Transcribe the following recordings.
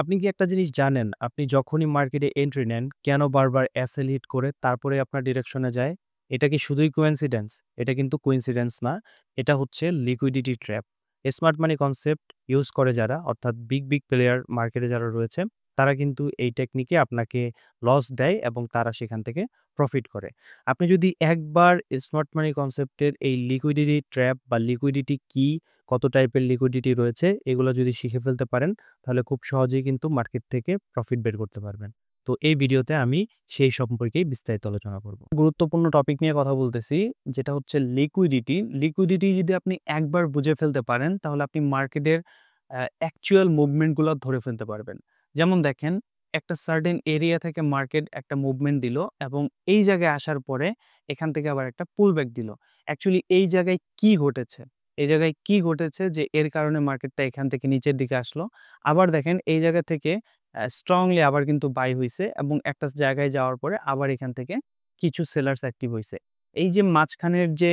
আপনি কি একটা জিনিস জানেন? আপনি যখনই মার্কেটে এন্ট্রি নেন, কেন বারবার এসএল হিট করে তারপরে আপনার ডিরেকশনে যায়? এটা কি শুধুই কোইন্সিডেন্স? এটা কিন্তু কোইন্সিডেন্স না। এটা হচ্ছে লিকুইডিটি ট্র্যাপ। স্মার্ট মানি কনসেপ্ট ইউজ করে যারা, অর্থাৎ বিগ প্লেয়ার মার্কেটে যারা রয়েছে, তারা কিন্তু এই টেকনিকে আপনাকে লস দেয় এবং তারা সেখান থেকে প্রফিট করে। আপনি যদি একবার স্মার্ট মানি কনসেপ্টের এই লিকুইডিটি ট্র্যাপ বা লিকুইডিটি কি, কত টাইপের লিকুইডিটি রয়েছে, এগুলো যদি শিখে ফেলতে পারেন তাহলে খুব সহজেই কিন্তু মার্কেট থেকে প্রফিট বের করতে পারবেন। তো এই ভিডিওতে আমি সেই সম্পর্কেই বিস্তারিত আলোচনা করব। গুরুত্বপূর্ণ টপিক নিয়ে কথা বলতেছি, যেটা হচ্ছে লিকুইডিটি। লিকুইডিটি যদি আপনি একবার বুঝে ফেলতে পারেন তাহলে আপনি মার্কেটের অ্যাকচুয়াল মুভমেন্টগুলো ধরে ফেলতে পারবেন। যেমন দেখেন, একটা সার্টেন এরিয়া থেকে মার্কেট একটা মুভমেন্ট দিল এবং এই জায়গায় আসার পরে এখান থেকে আবার একটা পুলব্যাক দিল। অ্যাকচুয়ালি এই জায়গায় কি ঘটেছে? এই জায়গায় কি ঘটেছে যে এর কারণে মার্কেটটা এখান থেকে নিচের দিকে আসলো? আবার দেখেন এই জায়গা থেকে স্ট্রংলি আবার কিন্তু বাই হইছে এবং একটা জায়গায় যাওয়ার পরে আবার এখান থেকে কিছু সেলার্স অ্যাক্টিভ হইছে। এই যে মাঝখানের যে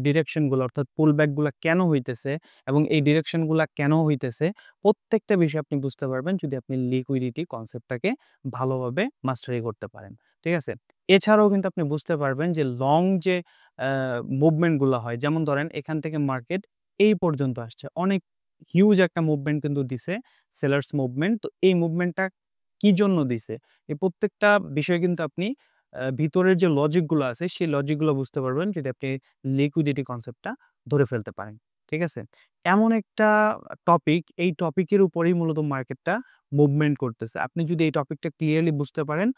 ডিরেকশন গুলো, অর্থাৎ পুলব্যাক গুলা কেন হইতেছে এবং এই ডিরেকশন গুলা কেন হইতেছে, প্রত্যেকটা বিষয় আপনি বুঝতে পারবেন যদি আপনি লিকুইডিটি কনসেপ্টটাকে ভালোভাবে মাস্টারি করতে পারেন। ঠিক আছে? এছাড়াও কিন্তু আপনি বুঝতে পারবেন যে লং যে মুভমেন্ট গুলা হয়, যেমন ধরেন এখান থেকে মার্কেট এই পর্যন্ত আসছে। অনেক হিউজ একটা মুভমেন্ট কিন্তু দিছে, সেলার্স মুভমেন্ট। তো এই মুভমেন্টটা কি জন্য দিছে? এই প্রত্যেকটা বিষয় কিন্তু আপনি ভিতরের যে লজিক গুলো আছে সেই লজিক গুলো বুঝতে পারবেন যদি আপনি লিকুইডিটি কনসেপ্টটা ধরে ফেলতে পারেন। ঠিক আছে? এমন একটা টপিক, এই টপিকের উপরেই মূলত মার্কেটটা মুভমেন্ট করতেছে। আপনি যদি এই টপিকটা ক্লিয়ারলি বুঝতে পারেন,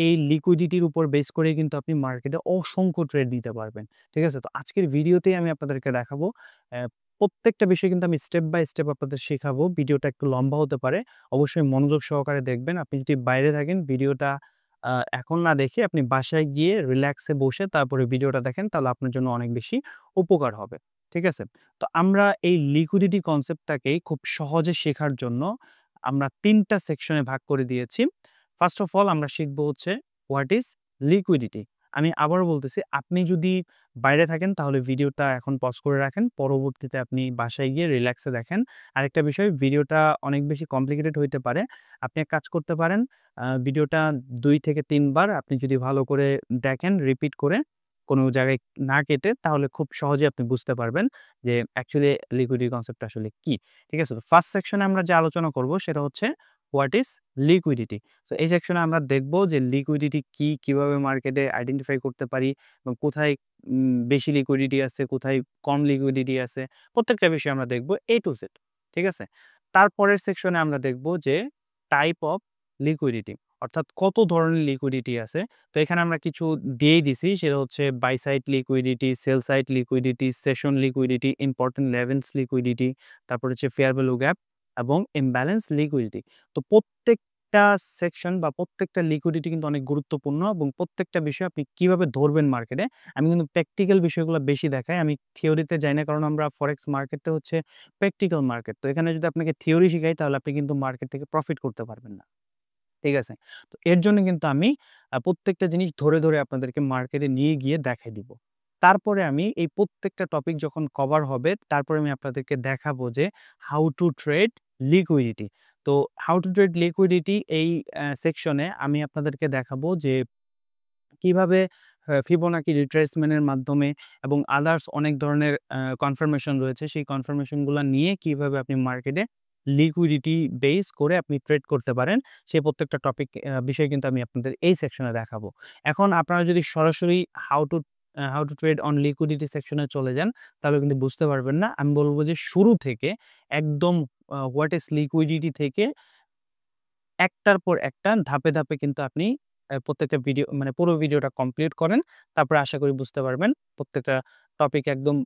এই লিকুইডিটির উপর বেস করেই কিন্তু আপনি মার্কেটে অসংখ্য ট্রেড দিতে পারবেন। ঠিক আছে? তো আজকের ভিডিওতেই আমি আপনাদেরকে দেখাবো অ্যা প্রত্যেকটা বিষয় কিন্তু আমি স্টেপ বাই স্টেপ আপনাদের শেখাবো। ভিডিওটা একটু লম্বা হতে পারে। অবশ্যই মনোযোগ সহকারে দেখবেন। আপনি যদি বাইরে থাকেন, ভিডিওটা এখন না দেখে আপনি বাসায় গিয়ে রিল্যাক্সে বসে তারপরে ভিডিওটা দেখেন, তাহলে আপনার জন্য অনেক বেশি উপকার হবে। ঠিক আছে? তো আমরা এই লিকুইডিটি কনসেপ্টটাকেই খুব সহজে শেখার জন্য আমরা ৩ টা সেকশনে ভাগ করে দিয়েছি। ফার্স্ট অফ অল আমরা শিখব হচ্ছে হোয়াট ইস লিকুইডিটি। আমি আবারও বলতেছি, আপনি যদি বাইরে থাকেন তাহলে ভিডিওটা এখন পজ করে রাখেন। পরবর্তীতে আপনি বাসায় গিয়ে রিল্যাক্সে দেখেন। আরেকটা বিষয়, ভিডিওটা অনেক বেশি কমপ্লিকেটেড হইতে পারে। আপনি এক কাজ করতে পারেন, ভিডিওটা ২ থেকে ৩ বার আপনি যদি ভালো করে দেখেন, রিপিট করে, কোনো জায়গায় না কেটে, তাহলে খুব সহজেই আপনি বুঝতে পারবেন যে অ্যাকচুয়ালি লিকুইডিটি কনসেপ্টটা আসলে কি। ঠিক আছে? তো ফার্স্ট সেকশনে আমরা যে আলোচনা করব সেটা হচ্ছে হোয়াট ইস লিকুইডিটি। তো এই সেকশনে আমরা দেখব যে লিকুইডিটি কি, কিভাবে মার্কেটে আইডেন্টিফাই করতে পারি এবং কোথায় বেশি লিকুইডিটি আছে, কোথায় কম লিকুইডিটি আছে। প্রত্যেকটা বিষয় আমরা দেখব A to Z। ঠিক আছে? তারপরের সেকশনে আমরা দেখব যে টাইপ অফ লিকুইডিটি, অর্থাৎ কত ধরনের লিকুইডিটি আছে। তো এখানে আমরা কিছু দিয়েই দিছি, সেটা হচ্ছে buy side liquidity, sell side liquidity, session liquidity, important levels liquidity, তারপর হচ্ছে ফেয়ার ভ্যালু গ্যাপ এবং ইমব্যালেন্স লিকুইডিটি। তো প্রত্যেকটা সেকশন বা প্রত্যেকটা লিকুইডিটি কিন্তু অনেক গুরুত্বপূর্ণ এবং প্রত্যেকটা বিষয় আপনি কিভাবে ধরবেন মার্কেটে, আমি কিন্তু প্র্যাকটিক্যাল বিষয়গুলো বেশি দেখাই। আমি থিওরিতে যাই না, কারণ আমরা ফরেক্স মার্কেটটা হচ্ছে প্র্যাকটিক্যাল মার্কেট। তো এখানে যদি আপনাকে থিওরি শিখাই তাহলে আপনি কিন্তু মার্কেট থেকে প্রফিট করতে পারবেন না। ঠিক আছে? তো এর জন্য কিন্তু আমি প্রত্যেকটা জিনিস ধরে আপনাদেরকে মার্কেটে নিয়ে গিয়ে দেখাই দিব। তারপরে আমি এই প্রত্যেকটা টপিক যখন কভার হবে, তারপরে আমি আপনাদেরকে দেখাবো যে হাউ টু ট্রেড লিকুইডিটি। তো হাউ টু ট্রেড লিকুইডিটি এই সেকশনে আমি আপনাদেরকে দেখাবো যে কিভাবে ফিবোনাকি রিট্রেসমেন্ট এর মাধ্যমে এবং আদার্স অনেক ধরনের কনফার্মেশন রয়েছে। সেই কনফার্মেশন গুলা নিয়ে কিভাবে আপনি মার্কেটে লিকুইডিটি বেস করে আপনি ট্রেড করতে পারেন, সেই প্রত্যেকটা টপিক বিষয় কিন্তু আমি আপনাদের এই সেকশনে দেখাবো। এখন আপনারা যদি সরাসরি how to trade on liquidity সেকশনে চলে যান, তাহলে কিন্তু বুঝতে পারবেন না। আমি বলব যে শুরু থেকে একদম হোয়াট ইস লিকুইডিটি থেকে একটার পর একটা ধাপে কিন্তু আপনি প্রত্যেকটা ভিডিও মানে পুরো ভিডিওটা কমপ্লিট করেন। তারপরে আশা করি বুঝতে পারবেন। প্রত্যেকটা টপিক একদম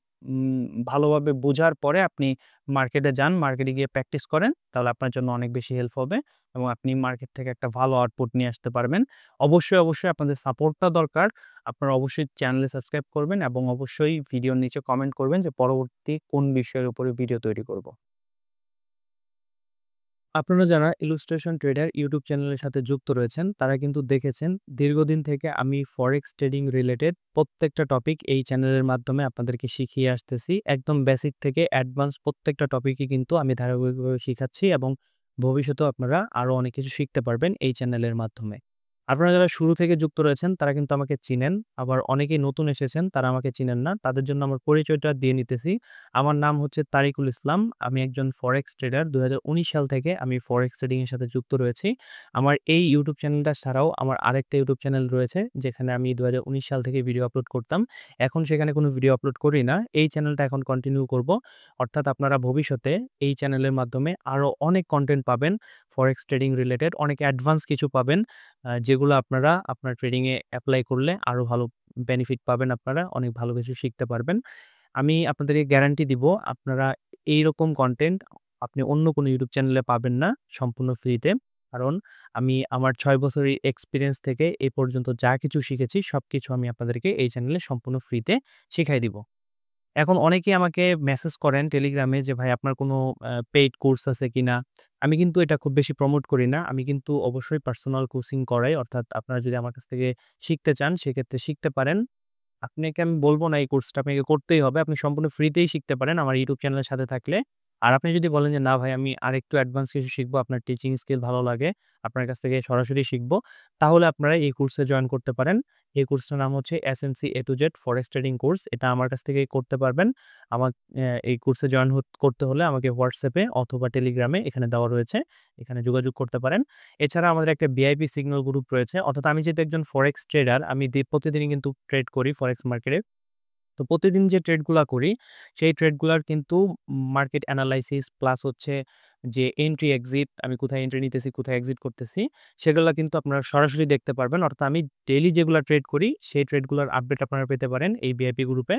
ভালোভাবে বোঝার পরে আপনি মার্কেটে যান, মার্কেটে গিয়ে প্র্যাকটিস করেন। তাহলে আপনার জন্য অনেক বেশি হেল্প হবে এবং আপনি মার্কেট থেকে একটা ভালো আউটপুট নিয়ে আসতে পারবেন। অবশ্যই আপনাদের সাপোর্টটা দরকার। আপনারা অবশ্যই চ্যানেলে সাবস্ক্রাইব করবেন এবং অবশ্যই ভিডিওর নিচে কমেন্ট করবেন যে পরবর্তী কোন বিষয়ের উপরে ভিডিও তৈরি করব। আপনারা যারা ইলুস্ট্রেশন ট্রেডার ইউটিউব চ্যানেলের সাথে যুক্ত রয়েছেন, তারা কিন্তু দেখেছেন দীর্ঘদিন থেকে আমি ফরেক্স ট্রেডিং রিলেটেড প্রত্যেকটা টপিক এই চ্যানেলের মাধ্যমে আপনাদেরকে শিখিয়ে আসতেছি। একদম বেসিক থেকে অ্যাডভান্স প্রত্যেকটা টপিকই কিন্তু আমি ধারাবাহিকভাবে শিখাচ্ছি এবং ভবিষ্যতেও আপনারা আরো অনেক কিছু শিখতে পারবেন এই চ্যানেলের মাধ্যমে। আপনারা যারা শুরু থেকে যুক্ত রয়েছেন তারা কিন্তু আমাকে চিনেন। আবার অনেকেই নতুন এসেছেন তারা আমাকে চিনেন না। তাদের জন্য আমার পরিচয়টা দিয়ে নিতেছি। আমার নাম হচ্ছে তারিকুল ইসলাম। আমি একজন ফরেক্স ট্রেডার। ২০১৯ সাল থেকে আমি ফরেক্স ট্রেডিং এর সাথে যুক্ত রয়েছি। আমার এই ইউটিউব চ্যানেলটা ছাড়াও আমার আরেকটা ইউটিউব চ্যানেল রয়েছে যেখানে আমি ২০১৯ সাল থেকে ভিডিও আপলোড করতাম। এখন সেখানে কোনো ভিডিও আপলোড করি না। এই চ্যানেলটা এখন কন্টিনিউ করব। অর্থাৎ আপনারা ভবিষ্যতে এই চ্যানেলের মাধ্যমে আরো অনেক কনটেন্ট পাবেন ফরেক্স ট্রেডিং রিলেটেড, অনেক অ্যাডভান্স কিছু পাবেন যেগুলো আপনারা আপনার ট্রেডিং এ এপ্লাই করলে আরো ভালো বেনিফিট পাবেন, আপনারা অনেক ভালো কিছু শিখতে পারবেন। আমি আপনাদেরকে গ্যারান্টি দিব আপনারা এইরকম কনটেন্ট আপনি অন্য কোনো ইউটিউব চ্যানেলে পাবেন না সম্পূর্ণ ফ্রিতে। কারণ আমি আমার ৬ বছরের এক্সপেরিয়েন্স থেকে এই পর্যন্ত যা কিছু শিখেছি সবকিছু আমি আপনাদেরকে এই চ্যানেলে সম্পূর্ণ ফ্রিতে শিখাই দিব। এখন অনেকেই আমাকে মেসেজ করেন টেলিগ্রামে যে, "ভাই আপনার কোনো পেইড কোর্স আছে কিনা?" আমি কিন্তু এটা খুব বেশি প্রমোট করি না। আমি কিন্তু অবশ্যই পার্সোনাল কোচিং করাই। অর্থাৎ আপনারা যদি আমার কাছ থেকে শিখতে চান সেক্ষেত্রে শিখতে পারেন। আপনাকে আমি বলব না এই কোর্সটা আপনাকে করতেই হবে। আপনি সম্পূর্ণ ফ্রিতেই শিখতে পারেন আমার ইউটিউব চ্যানেলের সাথে থাকলে। আর আপনি যদি বলেন যে, "না ভাই আমি আরেকটু অ্যাডভান্স কিছু শিখবো, আপনার টিচিং স্কিল ভালো লাগে, আপনার কাছ থেকে সরাসরি শিখবো।" তাহলে আপনারা এই কোর্সে জয়েন করতে পারেন। এই কোর্সটার নাম হচ্ছে SMC A to Z forex trading course. এটা আমার কাছ থেকেই করতে পারবেন। আমার এই কোর্সে জয়েন করতে হলে আমাকে WhatsApp এ অথবা টেলিগ্রামে এখানে দেওয়া রয়েছে। এখানে যোগাযোগ করতে পারেন। এছাড়া আমাদের একটা ভিআইপি সিগন্যাল গ্রুপ রয়েছে। অর্থাৎ আমি যেহেতু একজন ফরেক্স ট্রেডার, আমি প্রতিদিনই কিন্তু ট্রেড করি ফরেক্স মার্কেটে। তো প্রতিদিন যে ট্রেডগুলা করি, সেই ট্রেডগুলার কিন্তু মার্কেট এনালাইসিস প্লাস হচ্ছে যে এন্ট্রি এক্সিট, আমি কোথায় এন্ট্রি নিতেছি, কোথায় এক্সিট করতেছি, সেগুলা কিন্তু আপনারা সরাসরি দেখতে পারবেন। অর্থাৎ আমি ডেইলি যেগুলা ট্রেড করি, সেই ট্রেডগুলার আপডেট আপনারা পেতে পারেন এই ভিআইপি গ্রুপে।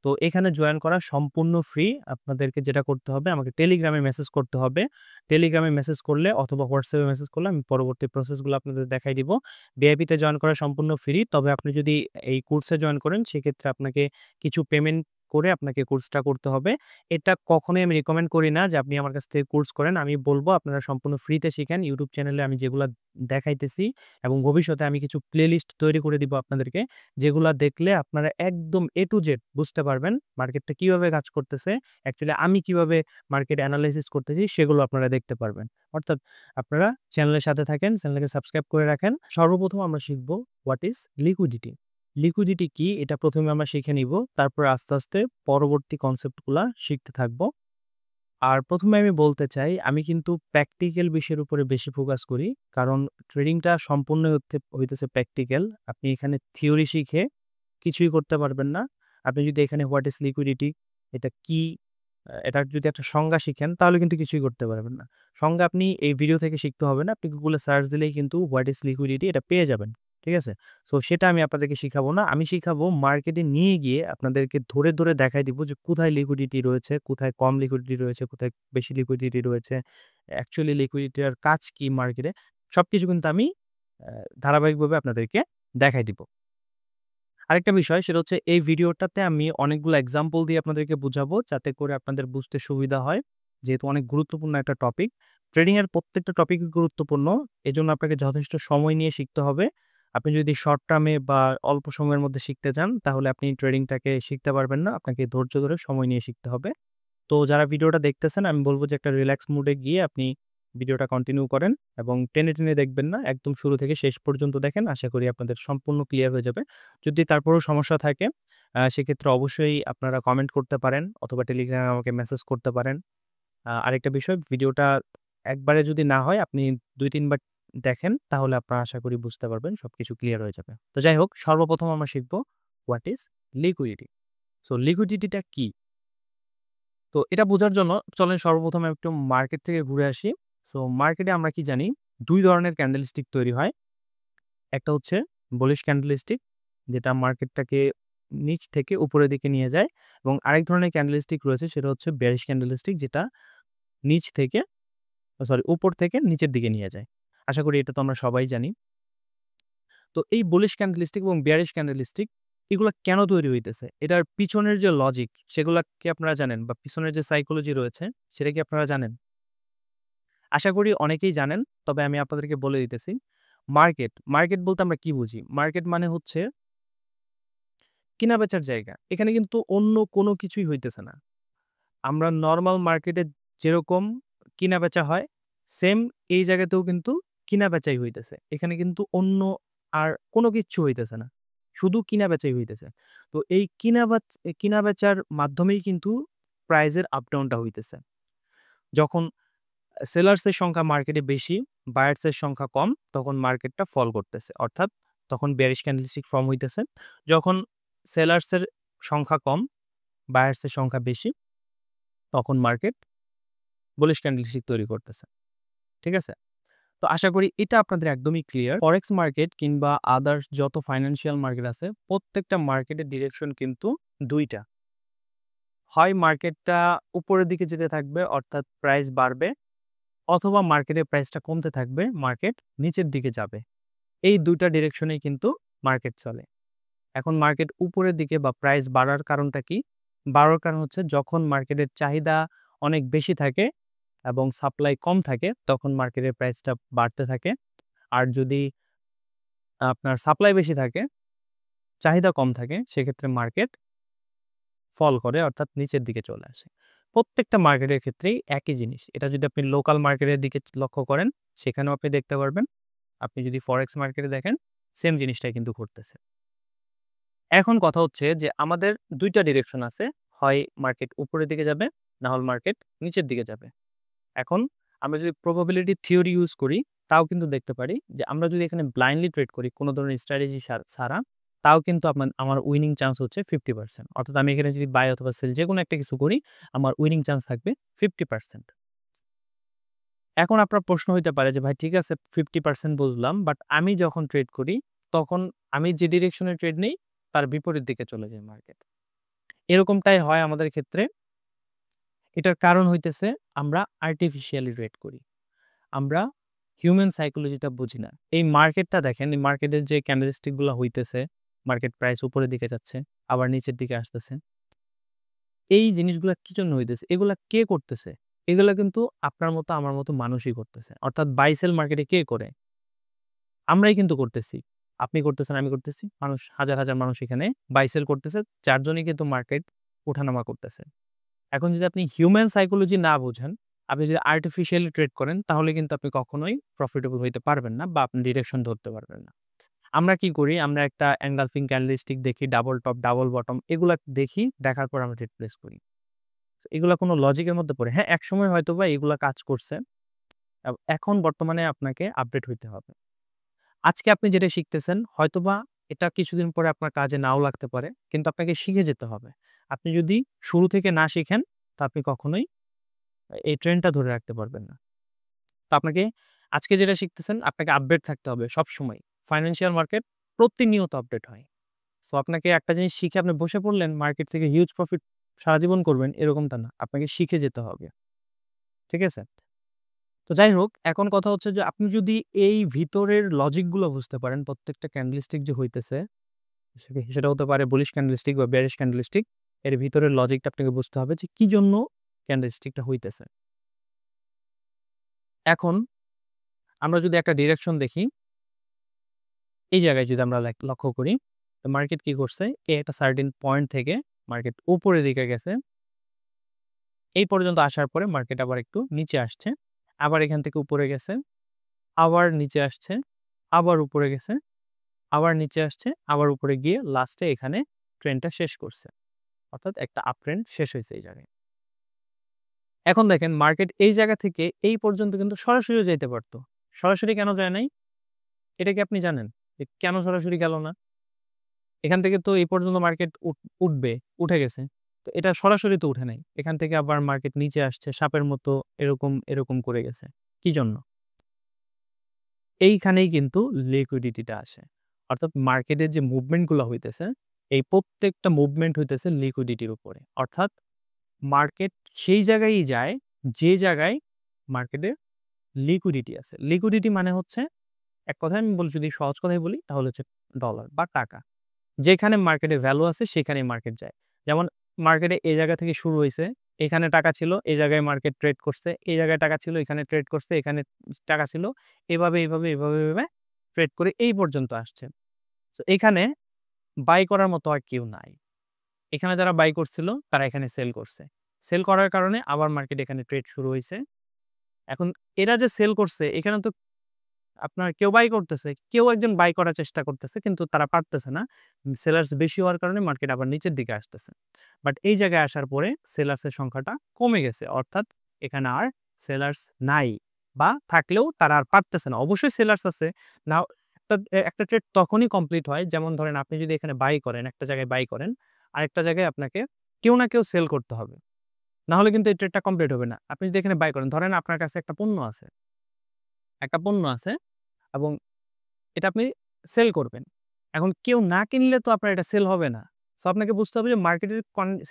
তো এখানে জয়েন করা সম্পূর্ণ ফ্রি। আপনাদেরকে যেটা করতে হবে আমাকে টেলিগ্রামে মেসেজ করতে হবে। টেলিগ্রামে মেসেজ করলে অথবা হোয়াটসঅ্যাপে মেসেজ করলে আমি পরবর্তী প্রসেসগুলো আপনাদের দেখাই দিব। ভিআইপিতে জয়েন করা সম্পূর্ণ ফ্রি। তবে আপনি যদি এই কোর্সে জয়েন করেন সেক্ষেত্রে আপনাকে কিছু পেমেন্ট করে আপনাকে কোর্সটা করতে হবে। এটা কখনোই আমি রিকমেন্ড করি না যে আপনি আমার কাছ থেকে কোর্স করেন। আমি বলব আপনারা সম্পূর্ণ ফ্রিতে শিখেন। ইউটিউব চ্যানেলে আমি যেগুলা দেখাইতেছি এবং ভবিষ্যতে আমি কিছু প্লেলিস্ট তৈরি করে দিব আপনাদেরকে। যেগুলা দেখলে আপনারা একদম A to Z বুঝতে পারবেন মার্কেটটা কিভাবে কাজ করতেছে। অ্যাকচুয়ালি আমি কিভাবে মার্কেট এনালাইসিস করতেছি সেগুলো আপনারা দেখতে পারবেন। অর্থাৎ আপনারা চ্যানেলের সাথে থাকেন, চ্যানেলকে সাবস্ক্রাইব করে রাখেন। সর্বপ্রথম আমরা শিখব হোয়াট ইস লিকুইডিটি। লিকুইডিটি কি? এটা ১ম এ আমরা শিখে নিব। তারপর আস্তে, আস্তে পরবর্তী কনসেপ্টগুলা শিখতে থাকব। আর ১ম এ আমি বলতে চাই, আমি কিন্তু প্র্যাকটিক্যাল বিষয়ের উপরে বেশি ফোকাস করি। কারণ ট্রেডিংটা সম্পূর্ণ হইতেছে প্র্যাকটিক্যাল। আপনি এখানে থিওরি শিখে কিছুই করতে পারবেন না। আপনি যদি এখানে হোয়াট ইস লিকুইডিটি, এটা কি? এটার যদি একটা সংজ্ঞা শিখেন তাহলে কিন্তু কিছুই করতে পারবেন না। সংজ্ঞা আপনি এই ভিডিও থেকে শিখতে হবে না। আপনি Google এ সার্চ দিলেই কিন্তু হোয়াট ইস লিকুইডিটি এটা পেয়ে যাবেন। ঠিক আছে? সো সেটা আমি আপনাদেরকে শিখাবো না। আমি শিখাবো মার্কেটে নিয়ে গিয়ে আপনাদেরকে ধরে, ধরে দেখাই দিব যে কোথায় লিকুইডিটি রয়েছে, কোথায় কম লিকুইডিটি রয়েছে, কোথায় বেশি লিকুইডিটি রয়েছে। অ্যাকচুয়ালি লিকুইডিটির কাজ কি মার্কেটে? সবকিছু কিন্তু আমি অ্যা ধারাবাহিকভাবে আপনাদেরকে দেখাই দিব। আরেকটা বিষয় সেটা হচ্ছে এই ভিডিওটাতে আমি অনেকগুলো এক্সাম্পল দিয়ে আপনাদেরকে বুঝাবো যাতে করে আপনাদের বুঝতে সুবিধা হয়। যেহেতু অনেক গুরুত্বপূর্ণ একটা টপিক। ট্রেডিং এর প্রত্যেকটা টপিকই গুরুত্বপূর্ণ। এজন্য আপনাকে যথেষ্ট সময় নিয়ে শিখতে হবে। আপনি যদি শর্ট টার্মে বা অল্প সময়ের মধ্যে শিখতে চান তাহলে আপনি ট্রেডিংটাকে শিখতে পারবেন না। আপনাকে ধৈর্য ধরে সময় নিয়ে শিখতে হবে। তো যারা ভিডিওটা দেখতেছেন আমি বলব যে একটা রিল্যাক্স মুড এ গিয়ে আপনি ভিডিওটা কন্টিনিউ করেন এবং টেনে, টেনে দেখবেন না। একদম শুরু থেকে শেষ পর্যন্ত দেখেন। আশা করি আপনাদের সম্পূর্ণ ক্লিয়ার হয়ে যাবে। যদি তারপরেও সমস্যা থাকে সেক্ষেত্রে অবশ্যই আপনারা কমেন্ট করতে পারেন অথবা টেলিগ্রামে আমাকে মেসেজ করতে পারেন। আরেকটা বিষয় ভিডিওটা একবারে যদি না হয় আপনি ২-৩ বার দেখেন তাহলে আপনারা আশা করি বুঝতে পারবেন। সবকিছু ক্লিয়ার হয়ে যাবে। তো যাই হোক সর্বপ্রথম আমরা শিখব হোয়াট ইস লিকুইডিটি। সো লিকুইডিটিটা কি? তো এটা বোঝার জন্য চলেন সর্বপ্রথম একটু মার্কেট থেকে ঘুরে আসি। সো মার্কেটে আমরা কি জানি ২ ধরনের ক্যান্ডেলস্টিক তৈরি হয়। একটা হচ্ছে বুলিশ ক্যান্ডেলস্টিক যেটা মার্কেটটাকে নিচ থেকে উপরের দিকে নিয়ে যায় এবং আরেক ধরনের ক্যান্ডেলস্টিক রয়েছে সেটা হচ্ছে বেয়ারিশ ক্যান্ডেলস্টিক যেটা নিচ থেকে উপর থেকে নিচের দিকে নিয়ে যায়। আশা করি এটা তো আমরা সবাই জানি। তো এই বুলিশ ক্যান্ডেলস্টিক এবং বেয়ারিশ ক্যান্ডেলস্টিক এগুলা কেন তৈরি হইতেছে? এটার পিছনের যে লজিক সেগুলা কি আপনারা জানেন? বা পিছনের যে সাইকোলজি রয়েছে সেটা কি আপনারা জানেন? আশা করি অনেকেই জানেন। তবে আমি আপনাদেরকে বলে দিতেছি। মার্কেট বলতে আমরা কি বুঝি? মার্কেট মানে হচ্ছে কেনা-বেচার জায়গা। এখানে কিন্তু অন্য কোনো কিছুই হইতেছে না। আমরা নরমাল মার্কেটে যেরকম কিনা-বেচা হয় সেম এই জায়গাতেও কিন্তু কিনা বেচাই হইতেছে। এখানে কিন্তু অন্য আর কোনো কিচ্ছু হইতেছে না। শুধু কিনা বেচাই হইতেছে। তো এই কিনা বেচার মাধ্যমেই কিন্তু প্রাইজের আপ ডাউনটা হইতেছে। যখন সেলার্স এর সংখ্যা মার্কেটে বেশি, বায়ার্স এর সংখ্যা কম, তখন মার্কেটটা ফল করতেছে। অর্থাৎ তখন বেয়ারিশ ক্যান্ডেলস্টিক ফর্ম হইতেছে। যখন সেলার্স এর সংখ্যা কম, বায়ার্স এর সংখ্যা বেশি, তখন মার্কেট বুলিশ ক্যান্ডেলস্টিক তৈরি করতেছে। ঠিক আছে? তো আশা করি এটা আপনাদের একদমই ক্লিয়ার। ফরেক্স মার্কেট কিংবা আদার্স যত ফাইন্যান্সিয়াল মার্কেট আছে, প্রত্যেকটা মার্কেটের ডিরেকশন কিন্তু ২ টা। হয় মার্কেটটা উপরের দিকে যেতে থাকবে অর্থাৎ প্রাইস বাড়বে, অথবা মার্কেটের প্রাইসটা কমতে থাকবে, মার্কেট নিচের দিকে যাবে। এই ২ টা ডিরেকশনেই কিন্তু মার্কেট চলে। এখন মার্কেট উপরের দিকে বা প্রাইস বাড়ার কারণটা কি? বাড়ার কারণ হচ্ছে যখন মার্কেটের চাহিদা অনেক বেশি থাকে এবং সাপ্লাই কম থাকে, তখন মার্কেটের প্রাইসটা বাড়তে থাকে। আর যদি আপনার সাপ্লাই বেশি থাকে, চাহিদা কম থাকে, সেক্ষেত্রে মার্কেট ফল করে অর্থাৎ নিচের দিকে চলে আসে। প্রত্যেকটা মার্কেটের ক্ষেত্রেই একই জিনিস। এটা যদি আপনি লোকাল মার্কেটের দিকে লক্ষ্য করেন, সেখানেও আপনি দেখতে পারবেন। আপনি যদি ফরেক্স মার্কেটে দেখেন, সেম জিনিসটাই কিন্তু ঘটতেছে। এখন কথা হচ্ছে যে আমাদের ২ টা ডিরেকশন আছে। হয় মার্কেট উপরের দিকে যাবে, না হলে মার্কেট নিচের দিকে যাবে। এখন আমরা যদি প্রবাবিলিটি থিওরি ইউজ করি, তাও কিন্তু দেখতে পারি যে আমরা যদি এখানে ব্লাইন্ডলি ট্রেড করি কোনো ধরনের স্ট্র্যাটেজি ছাড়া, তাও কিন্তু আমার উইনিং চান্স হচ্ছে 50%। অর্থাৎ আমি এখানে যদি বাই অথবা সেল যেকোনো একটা কিছু করি, আমার উইনিং চান্স থাকবে 50%। এখন আপনার প্রশ্ন হইতে পারে যে ভাই ঠিক আছে 50% বুঝলাম, বাট আমি যখন ট্রেড করি তখন আমি যে ডিরেকশনে ট্রেড নেই তার বিপরীত দিকে চলে যায় মার্কেট। এরকমটাই হয় আমাদের ক্ষেত্রে। এটার কারণ হইতেছে আমরা আর্টিফিশিয়ালি ট্রেড করি। আমরা হিউম্যান সাইকোলজিটা বুঝি না। এই মার্কেটটা দেখেন, এই মার্কেটের যে ক্যান্ডেলস্টিক গুলা হইতেছে, মার্কেট প্রাইস উপরের দিকে যাচ্ছে, আবার নিচের দিকে আসতেছে। এই জিনিসগুলা কি জন্য হইতেছে? এগুলা কে করতেছে? এগুলা কিন্তু আপনার মতো আমার মতো মানুষই করতেছে। অর্থাৎ বাই সেল মার্কেটে কে করে? আমরাই কিন্তু করতেছি। আপনি করতেছেন, আমি করতেছি। মানুষ হাজার, হাজার মানুষ এখানে বাই সেল করতেছে। ৪ জনই কিন্তু মার্কেট উঠানামা করতেছে। এখন যদি আপনি হিউম্যান সাইকোলজি না বুঝেন, আপনি যদি আর্টিফিশিয়ালি ট্রেড করেন, তাহলে কিন্তু আপনি কখনোই প্রফিটেবল হইতে পারবেন না বা আপনি ডিরেকশন ধরতে পারবেন না। আমরা কি করি? আমরা একটা এনগালফিং ক্যান্ডেলস্টিক দেখি, ডাবল টপ, ডাবল বটম এগুলা দেখি, দেখার পর আমরা ট্রেড প্লেস করি। এগুলা কোনো লজিকের মধ্যে পড়ে। হ্যাঁ, একসময় হয়তোবা এগুলা কাজ করছে। এখন বর্তমানে আপনাকে আপডেট হইতে হবে। আজকে আপনি যেটা শিখতেছেন হয়তোবা এটা কিছুদিন পরে আপনার কাজে নাও লাগতে পারে, কিন্তু আপনাকে শিখে যেতে হবে। আপনি যদি শুরু থেকে না শিখেন, তো আপনি কখনোই এই ট্রেন্ডটা ধরে রাখতে পারবেন না। তো আপনাকে আজকে যেটা শিখতেছেন আপনাকে আপডেট থাকতে হবে সবসময়। ফাইন্যান্সিয়াল মার্কেট প্রতিনিয়ত আপডেট হয়। সো আপনাকে একটা জিনিস শিখে আপনি বসে পড়লেন, মার্কেট থেকে হিউজ প্রফিট সারা জীবন করবেন এরকমটা না। আপনাকে শিখে যেতে হবে। ঠিক আছে? তো যাই হোক, এখন কথা হচ্ছে যে আপনি যদি এই ভিতরের লজিক গুলো বুঝতে পারেন, প্রত্যেকটা ক্যান্ডেলস্টিক যে হইতেছে সেটা হতে পারে বুলিশ ক্যান্ডেলস্টিক বা বেয়ারিশ ক্যান্ডেলস্টিক, এর ভিতরের লজিকটা আপনাকে বুঝতে হবে যে কি জন্য ক্যান্ডেলস্টিকটা হইতেছে। এখন আমরা যদি একটা ডিরেকশন দেখি, এই জায়গায় যদি আমরা লক্ষ্য করি, তো মার্কেট কি করছে? একটা সার্টেন পয়েন্ট থেকে মার্কেট উপরের দিকে গেছে। এই পর্যন্ত আসার পরে মার্কেট আবার একটু নিচে আসছে। আবার এখান থেকে উপরে গেছে, আবার নিচে আসছে, আবার উপরে গেছে, আবার নিচে আসছে, আবার উপরে গিয়ে লাস্টে এখানে ট্রেন্ডটা শেষ করছে। অর্থাৎ একটা আপ ট্রেন্ড শেষ হয়েছে এই জায়গায়। এখন দেখেন মার্কেট এই জায়গা থেকে এই পর্যন্ত কিন্তু সরাসরিও যাইতে পারত। সরাসরি কেন যায় নাই? এটা কি আপনি জানেন? যে কেন সরাসরি গেল না? এখান থেকে তো এই পর্যন্ত মার্কেট উঠবে, উঠে গেছে। তো এটা সরাসরি তো উঠে নাই। এখান থেকে আবার মার্কেট নিচে আসছে, সাপের মতো এরকম, এরকম করে গেছে। কি জন্য? এইখানেই কিন্তু লিকুইডিটিটা আসে। অর্থাৎ মার্কেটের যে মুভমেন্ট গুলা হইতেছে, এই প্রত্যেকটা মুভমেন্ট হইতেছে লিকুইডিটির উপরে। অর্থাৎ মার্কেট সেই জায়গায়ই যায় যে জায়গায় মার্কেটে লিকুইডিটি আছে। লিকুইডিটি মানে হচ্ছে, এক কথায় আমি যদি সহজ কথায় বলি তাহলে হচ্ছে ডলার বা টাকা। যেখানে মার্কেটে ভ্যালু আছে সেখানেই মার্কেট যায়। যেমন মার্কেটে এই জায়গা থেকে শুরু হইছে, এখানে টাকা ছিল, এই জায়গায় মার্কেট ট্রেড করছে, এই জায়গায় টাকা ছিল, এখানে ট্রেড করছে, এখানে টাকা ছিল, এভাবে, এভাবে, এভাবে, এভাবে ট্রেড করে এই পর্যন্ত আসছে। তো এখানে বাই করার মতো আর কেউ নাই। এখানে যারা বাই করছিল তারা এখানে সেল করছে। সেল করার কারণে আবার মার্কেট এখানে ট্রেড শুরু হইছে। এখন এরা যে সেল করছে এখানে তো আপনার কেউ বাই করতেছে, কেউ একজন বাই করার চেষ্টা করতেছে কিন্তু তারা পারতেছে না। সেলার্স বেশি হওয়ার কারণে মার্কেট আবার নিচের দিকে আসতেছে। বাট এই জায়গায় আসার পরে সেলার্সের সংখ্যাটা কমে গেছে। অর্থাৎ এখানে আর সেলার্স নাই বা থাকলেও তারা আর পারতেছে না। অবশ্যই সেলার্স আছে। নাও একটা ট্রেড তখনই কমপ্লিট হয় যেমন ধরেন আপনি যদি এখানে বাই করেন, একটা জায়গায় বাই করেন, আরেকটা জায়গায় আপনাকে কেউ না কেউ সেল করতে হবে। না হলে কিন্তু এই ট্রেডটা কমপ্লিট হবে না। আপনি যদি এখানে বাই করেন, ধরেন আপনার কাছে একটা পণ্য আছে এবং এটা আপনি সেল করবেন। এখন কেউ না কিনলে তো আপনার এটা সেল হবে না। সো আপনাকে বুঝতে হবে যে মার্কেটের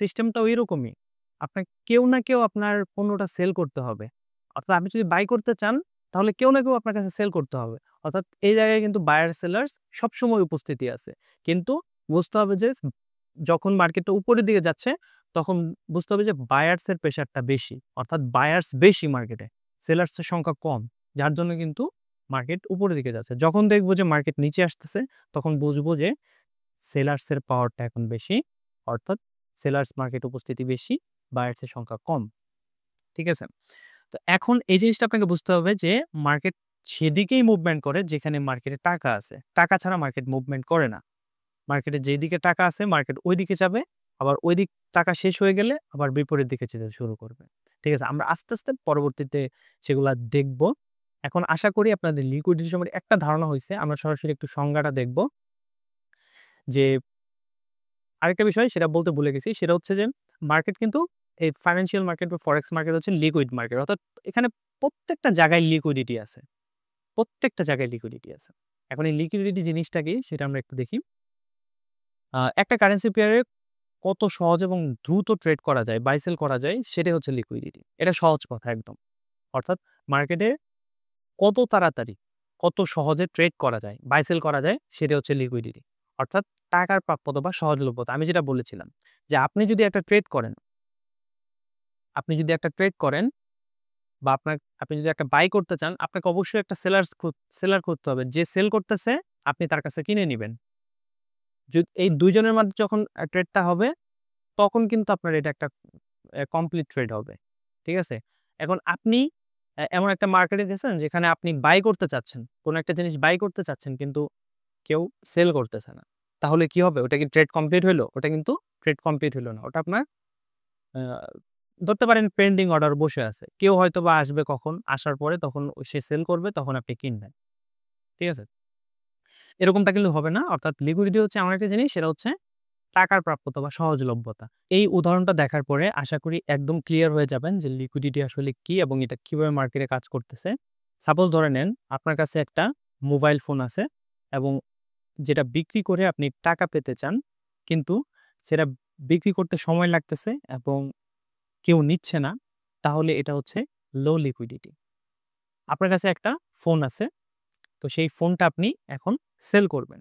সিস্টেমটাও এরকমই। আপনার কেউ না কেউ আপনার পণ্যটা সেল করতে হবে। অর্থাৎ আপনি যদি বাই করতে চান তাহলে কেউ না কেউ আপনার কাছে সেল করতে হবে। অর্থাৎ এই জায়গায় কিন্তু বায়ার সেলার্স সবসময় উপস্থিতি আছে। কিন্তু বুঝতে হবে যে যখন মার্কেটটা উপরের দিকে যাচ্ছে তখন বুঝতে হবে যে বায়ার্স এর প্রেশারটা বেশি। অর্থাৎ বায়ার্স বেশি মার্কেটে, সেলার্স এর সংখ্যা কম। যার জন্য কিন্তু মার্কেট উপরের দিকে যাচ্ছে। যখন দেখবো যে মার্কেট নিচে আসতেছে তখন বুঝবো যে সেলার্স এর পাওয়ারটা এখন বেশি। অর্থাৎ সেলার্স মার্কেট উপস্থিতি বেশি, বায়ার্স এর সংখ্যা কম। ঠিক আছে? তো এখন এই জিনিসটা আপনাকে বুঝতে হবে যে মার্কেট সেদিকেই মুভমেন্ট করে যেখানে মার্কেটে টাকা আছে। টাকা ছাড়া মার্কেট মুভমেন্ট করে না। মার্কেটে যেদিকে টাকা আছে মার্কেট ওইদিকে যাবে। আবার ওইদিক টাকা শেষ হয়ে গেলে আবার বিপরীত দিকে যেতে শুরু করবে। ঠিক আছে? আমরা আস্তে, আস্তে পরবর্তীতে সেগুলা দেখব। এখন আশা করি আপনাদের লিকুইডিটি সম্পর্কে একটা ধারণা হইছে। আমরা সরাসরি একটু সংজ্ঞাটা দেখব। যে আরেকটা বিষয় সেটা বলতে ভুলে গেছি। সেটা হচ্ছে যে মার্কেট কিন্তু এই ফাইন্যান্সিয়াল মার্কেট বা ফরেক্স মার্কেট হচ্ছে লিকুইড মার্কেট। অর্থাৎ এখানে প্রত্যেকটা জায়গায় লিকুইডিটি আছে। প্রত্যেকটা জায়গায় লিকুইডিটি আছে। এখন এই লিকুইডিটি জিনিসটা কি সেটা আমরা একটু দেখি। একটা কারেন্সি পেয়ারে কত সহজ এবং দ্রুত ট্রেড করা যায়, বাই সেল করা যায় সেটাই হচ্ছে লিকুইডিটি। এটা সহজ কথা একদম। অর্থাৎ মার্কেটে কত তাড়াতাড়ি, কত সহজে ট্রেড করা যায়, বাই সেল করা যায় সেটা হচ্ছে লিকুইডিটি। অর্থাৎ টাকার প্রাপ্যতা বা সহজলভ্যতা। আমি যেটা বলেছিলাম যে আপনি যদি একটা ট্রেড করেন বা আপনি যদি একটা বাই করতে চান, আপনাকে অবশ্যই একটা সেলার খুঁজতে হবে। যে সেল করতেছে আপনি তার কাছে কিনে নিবেন। এই ২ জনের মধ্যে যখন ট্রেডটা হবে তখন কিন্তু আপনার এটা একটা কমপ্লিট ট্রেড হবে। ঠিক আছে? এখন আপনি এমন একটা মার্কেটে গেছেন যেখানে আপনি বাই করতে চাচ্ছেন। কোন একটা জিনিস বাই করতে চাচ্ছেন কিন্তু কেউ সেল করতেছে না। তাহলে কি হবে? ওটা কি ট্রেড কমপ্লিট হইলো? ওটা কিন্তু ট্রেড কমপ্লিট হইলো না। ওটা আপনার আ ধরতে পারেন পেন্ডিং অর্ডার বসে আছে। কেউ হয়তোবা আসবে কখন, আসার পরে তখন সে সেল করবে তখন আপনি কিনবেন। ঠিক আছে? এরকমটা কিন্তু হবে না। অর্থাৎ লিকুইডিটি হচ্ছে এমন একটা জিনিস সেটা হচ্ছে টাকার প্রাপ্যতা বা সহজলভ্যতা। এই উদাহরণটা দেখার পরে আশা করি একদম ক্লিয়ার হয়ে যাবেন যে লিকুইডিটি আসলে কি এবং এটা কিভাবে মার্কেটে কাজ করতেছে। সাপোজ ধরে নেন আপনার কাছে একটা মোবাইল ফোন আছে এবং যেটা বিক্রি করে আপনি টাকা পেতে চান। কিন্তু সেটা বিক্রি করতে সময় লাগতেছে এবং কেউ নিচ্ছে না। তাহলে এটা হচ্ছে লো লিকুইডিটি। আপনার কাছে একটা ফোন আছে। তো সেই ফোনটা আপনি এখন সেল করবেন।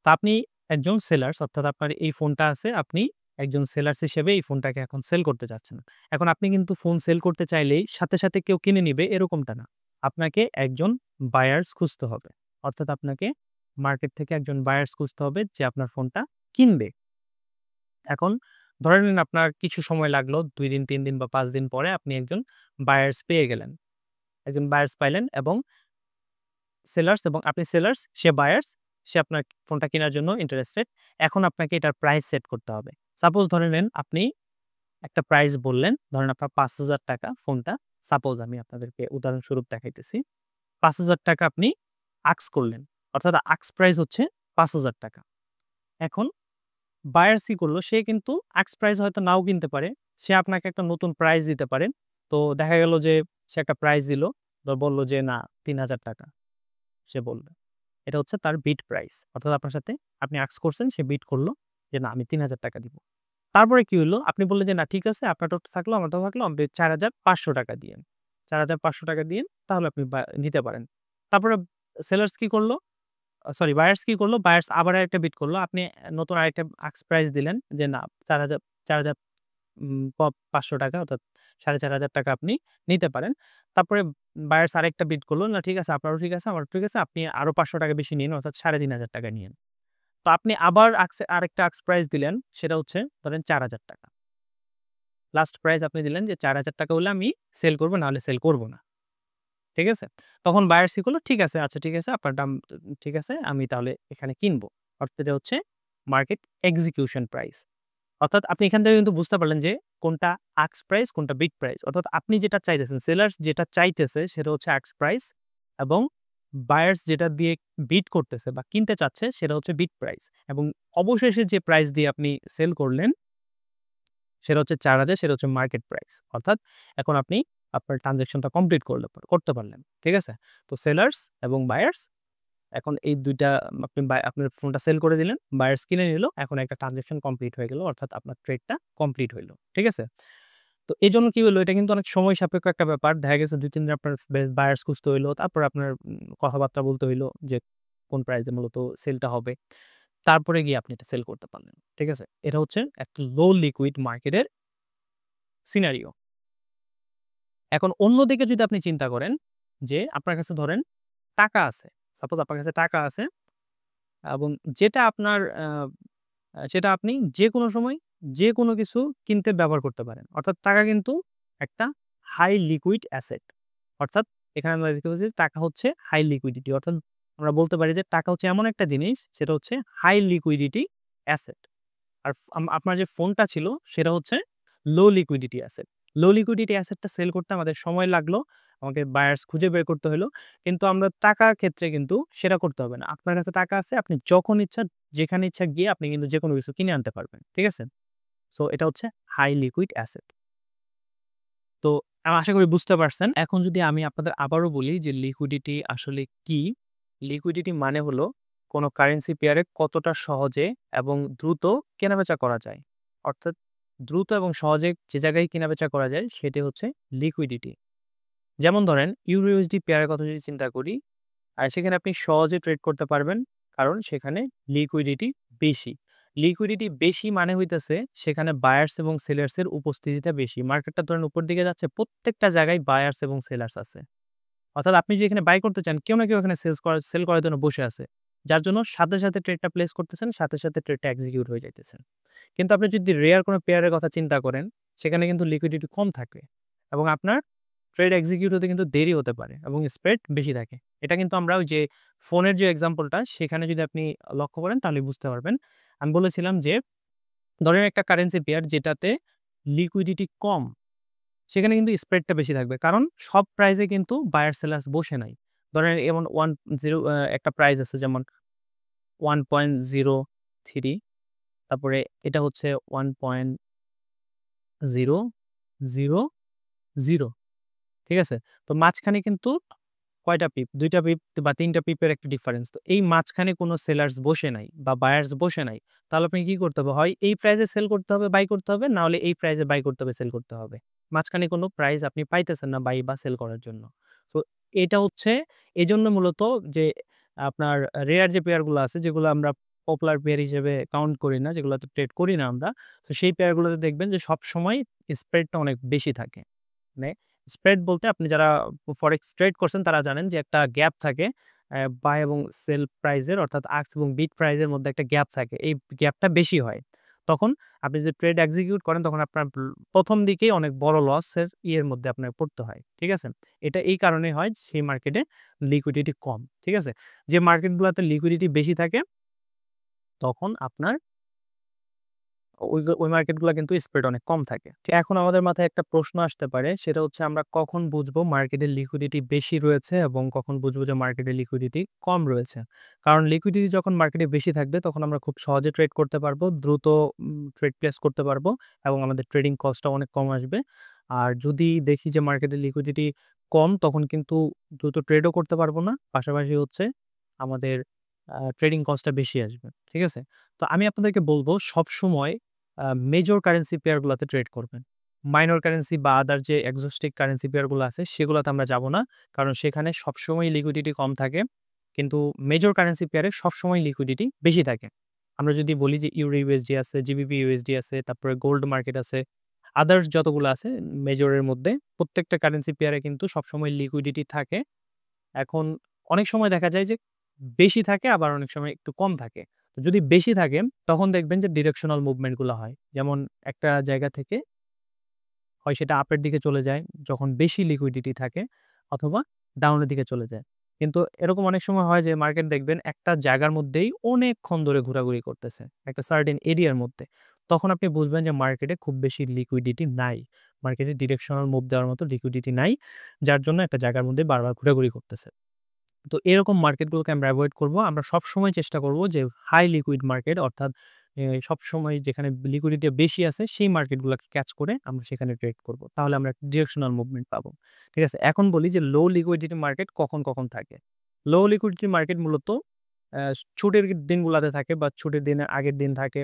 তো আপনি একজন সেলার্স অর্থাৎ আপনার এই ফোনটা আছে, আপনি একজন সেলার্স হিসেবে এই ফোনটাকে এখন সেল করতে চাচ্ছেন। এখন আপনি কিন্তু ফোন সেল করতে চাইলেই সাথে, সাথে কেউ কিনে নিবে এরকমটা না। আপনাকে একজন বায়ার্স খুঁজতে হবে। অর্থাৎ আপনাকে মার্কেট থেকে একজন বায়ার্স খুঁজতে হবে যে আপনার ফোনটা কিনবে। এখন ধরে নিন আপনার কিছু সময় লাগলো ২ দিন, ৩ দিন বা ৫ দিন পরে আপনি একজন বায়ার্স পেয়ে গেলেন। একজন বায়ার্স পাইলেন এবং সেলার্স এবং আপনি সেলার্স, সে বায়ার্স, সে আপনার ফোনটা কেনার জন্য ইন্টারেস্টেড। এখন আপনাকে এটার প্রাইস সেট করতে হবে। সাপোজ ধরে নেন আপনি একটা প্রাইস বললেন, ধরেন আপনার ৳৫,০০০ ফোনটা। সাপোজ আমি আপনাদেরকে উদাহরণস্বরূপ দেখাইতেছি। ৳৫,০০০ আপনি আস্ক করলেন। অর্থাৎ আস্ক প্রাইস হচ্ছে ৳৫,০০০। এখন বায়ার্স কি করলো? সে কিন্তু আস্ক প্রাইস হয়তো নাও কিনতে পারে। সে আপনাকে একটা নতুন প্রাইস দিতে পারে। তো দেখা গেল যে সে একটা প্রাইস দিল। বলল যে না ৳৩,০০০ সে বলল। এটা হচ্ছে তার বিড প্রাইস। অর্থাৎ আপনার সাথে আপনি আস্ক করছেন, সে বিড করল যে না আমি ৳৩,০০০ দিব। তারপরে কি হইলো? আপনি বললেন যে না ঠিক আছে আপনারটাও থাকলো, আমারটাও থাকলো, আপনি ৳৪,৫০০ দিয়েন। ৳৪,৫০০ দিয়েন তাহলে আপনি নিতে পারেন। তারপরে সেলার্স কি করলো? বায়ার্স কি করলো? বায়ার্স আবার আরেকটা বিড করলো। আপনি নতুন আরেকটা আস্ক প্রাইস দিলেন যে না ৪,০০০ ৪,০০০ ৳৫০০ অর্থাৎ ৳৪,৫০০ আপনি নিতে পারেন। তারপরে বায়ার্স আরেকটা বিড করলো, না ঠিক আছে আপনারও ঠিক আছে, আমারও ঠিক আছে। আপনি আরো ৳৫০০ বেশি নিন অর্থাৎ ৳৩,৫০০ নিয়েন। তো আপনি আবার আরেকটা আস্ক প্রাইস দিলেন সেটা হচ্ছে ধরেন ৳৪,০০০। লাস্ট প্রাইস আপনি দিলেন যে ৳৪,০০০ হলে আমি সেল করব, না হলে সেল করব না। ঠিক আছে? তখন বায়ার্স কি করলো? ঠিক আছে, আচ্ছা ঠিক আছে, আপনার দাম ঠিক আছে, আমি তাহলে এখানে কিনবো। অর্থাৎ এটা হচ্ছে মার্কেট এক্সিকিউশন প্রাইস। অর্থাৎ আপনি এখান থেকে কিন্তু বুঝতে পারলেন যে কোনটা আস্ক প্রাইস, কোনটা বিড প্রাইস। অর্থাৎ আপনি যেটা চাইতেছেন, সেলার্স যেটা চাইতেছে সেটা হচ্ছে আস্ক প্রাইস এবং বায়ার্স যেটা দিয়ে বিড করতেছে বা কিনতে চাচ্ছে সেটা হচ্ছে বিড প্রাইস এবং অবশেষে যে প্রাইস দিয়ে আপনি সেল করলেন সেটা হচ্ছে ৪,০০০, সেটা হচ্ছে মার্কেট প্রাইস। অর্থাৎ এখন আপনি আপনার ট্রান্সেকশনটা কমপ্লিট করতে পারলেন। ঠিক আছে? তো সেলার্স এবং বায়ার্স এখন এই ২ টা আপনি আপনার ফোনটা সেল করে দিলেন, বায়ার্স কিনে নিল। এখন একটা ট্রান্সেকশন কমপ্লিট হয়ে গেল। অর্থাৎ আপনার ট্রেডটা কমপ্লিট হইল। ঠিক আছে? তো এজন্য কি হইলো? এটা কিন্তু অনেক সময় সাপেক্ষ একটা ব্যাপার। দেখা গেছে ২-৩ দিন আপনার বায়ার্স খুঁজতে হইলো। তারপর আপনার কথাবার্তা বলতে হইলো যে কোন প্রাইসে মূলত সেলটা হবে। তারপরে গিয়ে আপনি এটা সেল করতে পারলেন। ঠিক আছে? এটা হচ্ছে একটা লো লিকুইড মার্কেটের সিনারিও। এখন অন্যদিকে যদি আপনি চিন্তা করেন যে আপনার কাছে ধরেন টাকা আছে। সাপোজ আপনার কাছে টাকা আছে এবং যেটা আপনার সেটা আপনি যেকোনো সময় যেকোনো কিছু কিনতে ব্যবহার করতে পারেন। অর্থাৎ টাকা কিন্তু একটা হাই লিকুইড অ্যাসেট। অর্থাৎ এখানে আমরা দেখতে পাচ্ছি টাকা হচ্ছে হাই লিকুইডিটি। অর্থাৎ আমরা বলতে পারি যে টাকা হচ্ছে এমন একটা জিনিস সেটা হচ্ছে হাই লিকুইডিটি অ্যাসেট। আর আপনার যে ফোনটা ছিল সেটা হচ্ছে লো লিকুইডিটি অ্যাসেট। লো লিকুইডিটি অ্যাসেটটা সেল করতে আমাদের সময় লাগলো। আমাকে বায়ার্স খুঁজে বের করতে হলো। কিন্তু আমরা টাকার ক্ষেত্রে কিন্তু সেটা করতে হবে না। আপনার কাছে টাকা আছে, আপনি যখন ইচ্ছা যেখানে ইচ্ছা গিয়ে আপনি কিন্তু যেকোনো কিছু কিনে আনতে পারবেন। ঠিক আছে? সো এটা হচ্ছে হাই লিকুইড অ্যাসেট। তো আমি আশা করি বুঝতে পারছেন। এখন যদি আমি আপনাদের আবারও বলি যে লিকুইডিটি আসলে কি? লিকুইডিটি মানে হলো কোন কারেন্সি পেয়ারে কতটা সহজে এবং দ্রুত কেনাবেচা করা যায়। অর্থাৎ দ্রুত এবং সহজে যে জায়গায় কেনাবেচা করা যায় সেটি হচ্ছে লিকুইডিটি। যেমন ধরেন ইউরো-ইউএসডি পেয়ারের কথা যদি চিন্তা করি, আর সেখানে আপনি সহজে ট্রেড করতে পারবেন। কারণ সেখানে লিকুইডিটি বেশি। লিকুইডিটি বেশি মানে হইতেছে সেখানে বায়ার্স এবং সেলার্স এর উপস্থিতিটা বেশি। মার্কেটটা ধরেন উপর দিকে যাচ্ছে, প্রত্যেকটা জায়গায় বায়ার্স এবং সেলার্স আছে। অর্থাৎ আপনি যদি এখানে বাই করতে চান, কেউ না কেউ এখানে সেল করার জন্য বসে আছে। যার জন্য সাথে ট্রেডটা প্লেস করতেছেন, সাথে ট্রেডটা এক্সিকিউট হয়ে যাইতেছে। কিন্তু আপনি যদি রেয়ার কোনো পেয়ারের কথা চিন্তা করেন, সেখানে কিন্তু লিকুইডিটি কম থাকে এবং আপনার ট্রেড এক্সিকিউট হতে কিন্তু দেরি হতে পারে এবং স্প্রেড বেশি থাকে। এটা কিন্তু আমরা ওই যে ফোনের যে এক্সাম্পলটা সেখানে যদি আপনি লক্ষ্য করেন তাহলে বুঝতে পারবেন। আমি বলেছিলাম যে ধরেন একটা কারেন্সি পেয়ার যেটাতে লিকুইডিটি কম, সেখানে কিন্তু স্প্রেডটা বেশি থাকবে। কারণ সব প্রাইসে কিন্তু বায়ার সেলার্স বসে নাই। ধরেন এমন 10 একটা প্রাইস আছে যেমন 1.03, তারপরে এটা হচ্ছে 1.0000, ঠিক আছে? তো মাঝখানে কিন্তু কয়টা পিপ? ২ টা পিপ বা ৩ টা পিপের একটা ডিফারেন্স। তো এই মাঝখানে কোনো সেলার্স বসে নাই বা বায়ার্স বসে নাই। তাহলে আপনি কি করতে হবে? হয় এই প্রাইসে সেল করতে হবে, বাই করতে হবে, না হলে এই প্রাইসে বাই করতে হবে, সেল করতে হবে। মাঝখানে কোনো প্রাইস আপনি পাইতেছেন না বাই বা সেল করার জন্য। সো এটা হচ্ছে এজন্য মূলত যে আপনার রেয়ার যে পেয়ার গুলো আছে যেগুলো আমরা পপুলার পেয়ার হিসেবে কাউন্ট করি না, যেগুলোতে ট্রেড করি না আমরা। তো সেই পেয়ার গুলোতে দেখবেন যে সবসময় স্প্রেডটা অনেক বেশি থাকে। মানে স্প্রেড বলতে আপনি যারা ফরেক্স ট্রেড করছেন তারা জানেন যে একটা গ্যাপ থাকে বাই এবং সেল প্রাইজের, অর্থাৎ আস্ক এবং বিড প্রাইজের মধ্যে একটা গ্যাপ থাকে। এই গ্যাপটা বেশি হয়। তখন আপনি যদি ট্রেড এক্সিকিউট করেন তখন আপনার ১ম দিকেই অনেক বড় লসের মধ্যে আপনার পড়তে হয়। ঠিক আছে? এটা এই কারণেই হয় সেই মার্কেটে লিকুইডিটি কম। ঠিক আছে? যে মার্কেটগুলাতে লিকুইডিটি বেশি থাকে তখন আপনার ওই মার্কেটগুলা কিন্তু স্প্রেড অনেক কম থাকে। এখন আমাদের মাথায় একটা প্রশ্ন আসতে পারে, সেটা হচ্ছে আমরা কখন বুঝবো মার্কেটে লিকুইডিটি বেশি রয়েছে এবং কখন বুঝবো যে মার্কেটে লিকুইডিটি কম রয়েছে? কারণ লিকুইডিটি যখন মার্কেটে বেশি থাকবে তখন আমরা খুব সহজে ট্রেড করতে পারবো, দ্রুত ট্রেড প্লেস করতে পারবো এবং আমাদের ট্রেডিং কস্টটা অনেক কম আসবে। আর যদি দেখি যে মার্কেটে লিকুইডিটি কম তখন কিন্তু দ্রুত ট্রেডও করতে পারবো না। পাশাপাশি হচ্ছে আমাদের ট্রেডিং কস্টটা বেশি আসবে। ঠিক আছে? তো আমি আপনাদেরকে বলব সবসময় মেজর কারেন্সি পেয়ার গুলাতে ট্রেড করবেন। মাইনর কারেন্সি বা আদার যে এক্সোস্টিক কারেন্সি পেয়ার গুলো আছে সেগুলাতে আমরা যাব না। কারণ সেখানে সবসময় লিকুইডিটি কম থাকে। কিন্তু মেজর কারেন্সি পেয়ারে সবসময় লিকুইডিটি বেশি থাকে। আমরা যদি বলি যে ইউরো ইউএসডি আছে, জিবিপি ইউএসডি আছে, তারপরে গোল্ড মার্কেট আছে, আদার্স যতগুলো আছে মেজরের মধ্যে প্রত্যেকটা কারেন্সি পেয়ারে কিন্তু সবসময় লিকুইডিটি থাকে। এখন অনেক সময় দেখা যায় যে বেশি থাকে আবার অনেক সময় একটু কম থাকে। তো যদি বেশি থাকে তখন দেখবেন যে ডিরেকশনাল মুভমেন্ট গুলো হয়। যেমন একটা জায়গা থেকে হয় সেটা আপের দিকে চলে যায় যখন বেশি লিকুইডিটি থাকে, অথবা ডাউনের দিকে চলে যায়। কিন্তু এরকম অনেক সময় হয় যে মার্কেট দেখবেন একটা জায়গার মধ্যেই অনেকক্ষণ ধরে ঘোরাঘুরি করতেছে, একটা সার্টেন এরিয়ার মধ্যে। তখন আপনি বুঝবেন যে মার্কেটে খুব বেশি লিকুইডিটি নাই। মার্কেটে ডিরেকশনাল মুভ দেওয়ার মতো লিকুইডিটি নাই, যার জন্য একটা জায়গার মধ্যে বারবার ঘোরাঘুরি করতেছে। তো এরকম মার্কেটগুলোকে আমরা এভয়েড করব। আমরা সবসময় চেষ্টা করব যে হাই লিকুইড মার্কেট অর্থাৎ সবসময় যেখানে লিকুইডিটি বেশি আছে সেই মার্কেটগুলোকে ক্যাচ করে আমরা সেখানে ট্রেড করব। তাহলে আমরা একটা ডিরেকশনাল মুভমেন্ট পাবো। ঠিক আছে? এখন বলি যে লো লিকুইডিটি মার্কেট কখন থাকে? লো লিকুইডিটি মার্কেট মূলত ছুটির দিনগুলাতে থাকে বা ছুটির দিনের আগের দিন থাকে,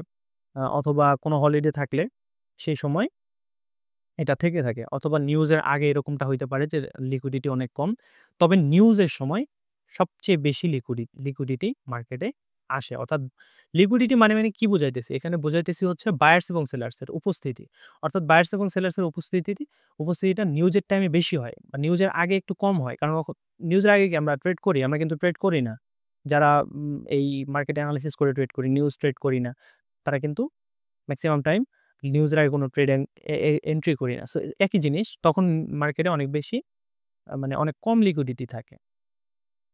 অথবা কোনো হলিডে থাকলে সেই সময় এটা থেকে থাকে, অথবা নিউজের আগে এরকমটা হইতে পারে যে লিকুইডিটি অনেক কম। তবে নিউজের সময় সবচেয়ে বেশি লিকুইডিটি মার্কেটে আসে। অর্থাৎ লিকুইডিটি মানে কি বুঝাইতেছি? এখানে বুঝাইতেছি হচ্ছে বায়ার্স এবং সেলার্স এর উপস্থিতি। অর্থাৎ বায়ার্স এবং সেলার্স এর উপস্থিতিটা নিউজের টাইমে বেশি হয় বা নিউজের আগে একটু কম হয়। কারণ নিউজের আগে কি আমরা ট্রেড করি? আমরা কিন্তু ট্রেড করি না। যারা এই মার্কেট এনালাইসিস করে ট্রেড করি, নিউজ ট্রেড করি না। তারা কিন্তু মেক্সিমাম টাইম নিউজের আগে কোনো ট্রেড এন্ট্রি করি না। সো একই জিনিস তখন মার্কেটে অনেক বেশি মানে অনেক কম লিকুইডিটি থাকে।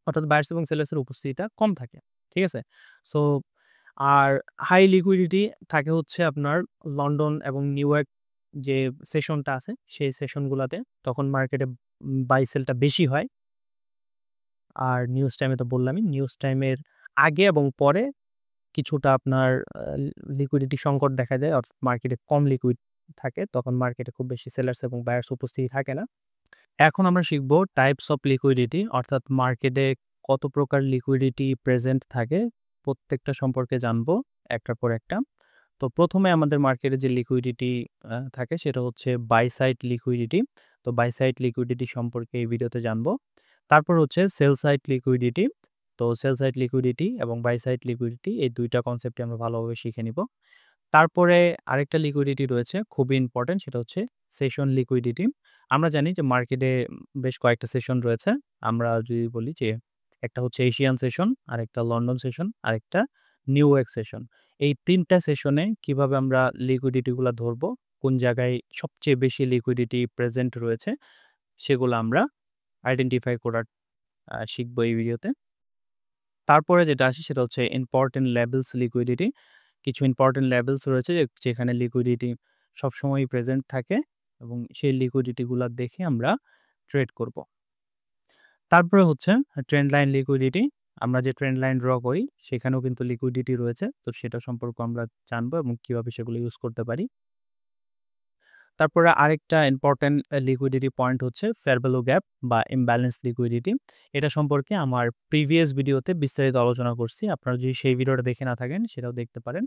অর্থাৎ বায়ার্স এবং সেলার্স এর উপস্থিতিটা কম থাকে। ঠিক আছে? সো আর হাই লিকুইডিটি থাকে হচ্ছে আপনার লন্ডন এবং নিউ ইয়র্ক যে সেশনটা আছে সেই সেশনগুলাতে। তখন মার্কেটে বাই সেলটা বেশি হয়। আর নিউজ টাইমে তো বললামই, নিউজ টাইমের আগে এবং পরে কিছুটা আপনার লিকুইডিটি সংকট দেখা যায়, অর্থাৎ মার্কেটে কম লিকুইড থাকে, তখন মার্কেটে খুব বেশি সেলার্স এবং বায়ার্স উপস্থিতি থাকে না। এখন আমরা শিখব টাইপস অফ লিকুইডিটি, অর্থাৎ মার্কেটে কত প্রকার লিকুইডিটি প্রেজেন্ট থাকে প্রত্যেকটা সম্পর্কে জানবো একটার পর একটা। তো প্রথমে আমাদের মার্কেটে যে লিকুইডিটি থাকে সেটা হচ্ছে বাই সাইড লিকুইডিটি। তো বাই সাইড লিকুইডিটি সম্পর্কে এই ভিডিওতে জানবো। তারপর হচ্ছে সেল সাইড লিকুইডিটি। তো সেল সাইড লিকুইডিটি এবং বাই সাইড লিকুইডিটি এই দুইটা কনসেপ্টে আমরা ভালোভাবে শিখে নিব। তারপরে আরেকটা লিকুইডিটি রয়েছে খুবই ইম্পর্টেন্ট, সেটা হচ্ছে সেশন লিকুইডিটি। আমরা জানি যে মার্কেটে বেশ কয়েকটা সেশন রয়েছে। আমরা যদি বলি যে একটা হচ্ছে এশিয়ান সেশন, আরেকটা লন্ডন সেশন, আরেকটা নিউ ইয়র্ক সেশন। এই ৩টা সেশনে কিভাবে আমরা লিকুইডিটিগুলা ধরবো, কোন জায়গায় সবচেয়ে বেশি লিকুইডিটি প্রেজেন্ট রয়েছে সেগুলো আমরা আইডেন্টিফাই করার শিখবো এই ভিডিওতে। তারপরে যেটা আসে সেটা হচ্ছে ইম্পর্টেন্ট লেভেলস লিকুইডিটি। কিছু ইম্পর্টেন্ট লেভেলস রয়েছে যেখানে লিকুইডিটি সবসময়ই প্রেজেন্ট থাকে এবং সেই লিকুইডিটিগুলা দেখে আমরা ট্রেড করব। তারপরে হচ্ছে ট্রেন্ড লাইন লিকুইডিটি। আমরা যে ট্রেন্ড লাইন ড্র করি সেখানেও কিন্তু লিকুইডিটি রয়েছে। তো সেটা সম্পর্কে আমরা জানবো এবং কিভাবে সেগুলো ইউজ করতে পারি। তারপরে আরেকটা ইম্পর্টেন্ট লিকুইডিটি পয়েন্ট হচ্ছে ফেয়ার ভ্যালু গ্যাপ বা ইমব্যালেন্স লিকুইডিটি। এটা সম্পর্কে আমার প্রিভিয়াস ভিডিওতে বিস্তারিত আলোচনা করছি। আপনারা যদি সেই ভিডিওটা দেখে না থাকেন সেটাও দেখতে পারেন।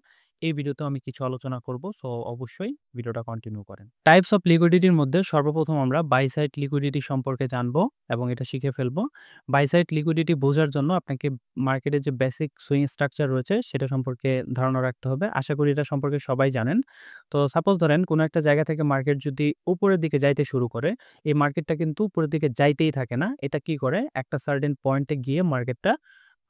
এই ভিডিওতেও আমি কিছু আলোচনা করব, সো অবশ্যই ভিডিওটা কন্টিনিউ করেন। টাইপস অফ লিকুইডিটির মধ্যে সর্বপ্রথম আমরা বাই সাইড লিকুইডিটি সম্পর্কে জানবো এবং এটা শিখে ফেলবো। বাই সাইড লিকুইডিটি বোঝার জন্য আপনাকে মার্কেটের যে বেসিক সুইং স্ট্রাকচার রয়েছে সেটা সম্পর্কে ধারণা রাখতে হবে। আশা করি এটা সম্পর্কে সবাই জানেন। তো সাপোজ ধরেন কোনো একটা জায়গা থেকে মার্কেট যদি উপরের দিকে যাইতে শুরু করে, এই মার্কেটটা কিন্তু উপরের দিকে যাইতেই থাকে না। এটা কি করে, একটা সার্টেন পয়েন্টে গিয়ে মার্কেটটা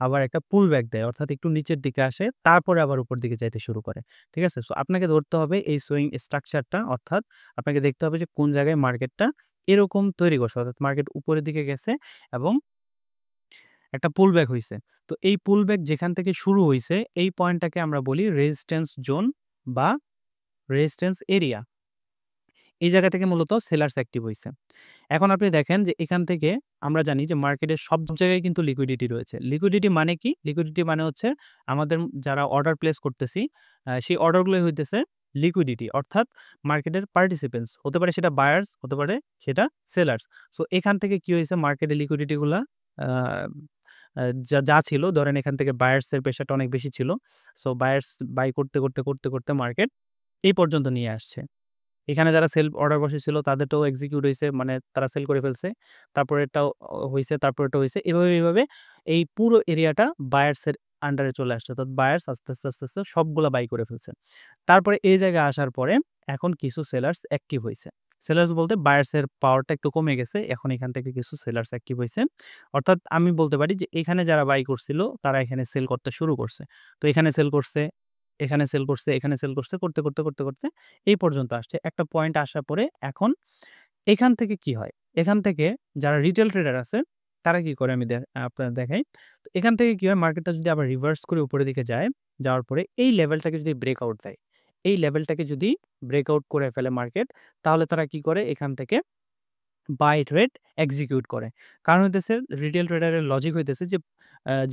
আবার একটা পুল ব্যাক দেয়, অর্থাৎ একটু নিচের দিকে আসে, তারপরে আবার উপর দিকে যাইতে শুরু করে। ঠিক আছে? সো আপনাকে ধরতে হবে এই সুইং স্ট্রাকচারটা, অর্থাৎ আপনাকে দেখতে হবে যে কোন জায়গায় মার্কেটটা এরকম তৈরি করছে, অর্থাৎ মার্কেট উপরের দিকে গেছে এবং একটা পুল ব্যাক হইছে। তো এই পুল ব্যাক যেখান থেকে শুরু হইছে এই পয়েন্টটাকে আমরা বলি রেজিস্ট্যান্স জোন বা রেজিস্ট্যান্স এরিয়া। এই জায়গা থেকে মূলত সেলার্স অ্যাক্টিভ হইছে। এখন আপনি দেখেন যে এখান থেকে আমরা জানি যে মার্কেটের সব জায়গায় কিন্তু লিকুইডিটি রয়েছে। লিকুইডিটি মানে কি? লিকুইডিটি মানে হচ্ছে আমাদের যারা অর্ডার প্লেস করতেছি সেই অর্ডারগুলোই হইতেছে লিকুইডিটি, অর্থাৎ মার্কেটের পার্টিসিপেন্টস হতে পারে সেটা বায়ার্স, হতে পারে সেটা সেলার্স। সো এখান থেকে কি হয়েছে, মার্কেটের লিকুইডিটিগুলা আ আ যা ছিল, ধরেন এখান থেকে বায়ার্স এর প্রেশারটা অনেক বেশি ছিল। সো বায়ার্স বাই করতে মার্কেট এই পর্যন্ত নিয়ে আসছে। এখানে যারা সেল অর্ডার বসেছিল তাদেরটাও এক্সিকিউট হইছে, মানে তারা সেল করে ফেলছে। তারপরেরটাও হইছে, তারপরেরটা হইছে। এভাবে এই পুরো এরিয়াটা বায়ার্স এর আন্ডারে চলে আসছে। অর্থাৎ বায়ার্স আস্তে সবগুলা বাই করে ফেলছে। তারপরে এই জায়গায় আসার পরে এখন কিছু সেলার্স অ্যাক্টিভ হইছে। সেলার্স বলতে বায়ার্স এর পাওয়ারটা একটু কমে গেছে। এখন এখান থেকে কিছু সেলার্স অ্যাক্টিভ হইছে। অর্থাৎ আমি বলতে পারি যে এখানে যারা বাই করছিল তারা এখানে সেল করতে শুরু করছে। তো এখানে সেল করছে, এখানে সেল করছে, এখানে সেল করছে, করতে এই পর্যন্ত আসছে। একটা পয়েন্ট আসার পরে এখন এখান থেকে কি হয়? এখান থেকে যারা রিটেল ট্রেডার আছে তারা কি করে আমি আপনার দেখাই। তো এখান থেকে কি হয় মার্কেটটা যদি আবার রিভার্স করে উপরের দিকে যায়, যাওয়ার পরে এই লেভেলটাকে যদি ব্রেকআউট দেয়, এই লেভেলটাকে যদি ব্রেকআউট করে ফেলে মার্কেট, তাহলে তারা কি করে এখান থেকে বাই ট্রেড এক্সিকিউট করে। কারণ হইতেছে রিটেল ট্রেডারের লজিক হইতেছে যে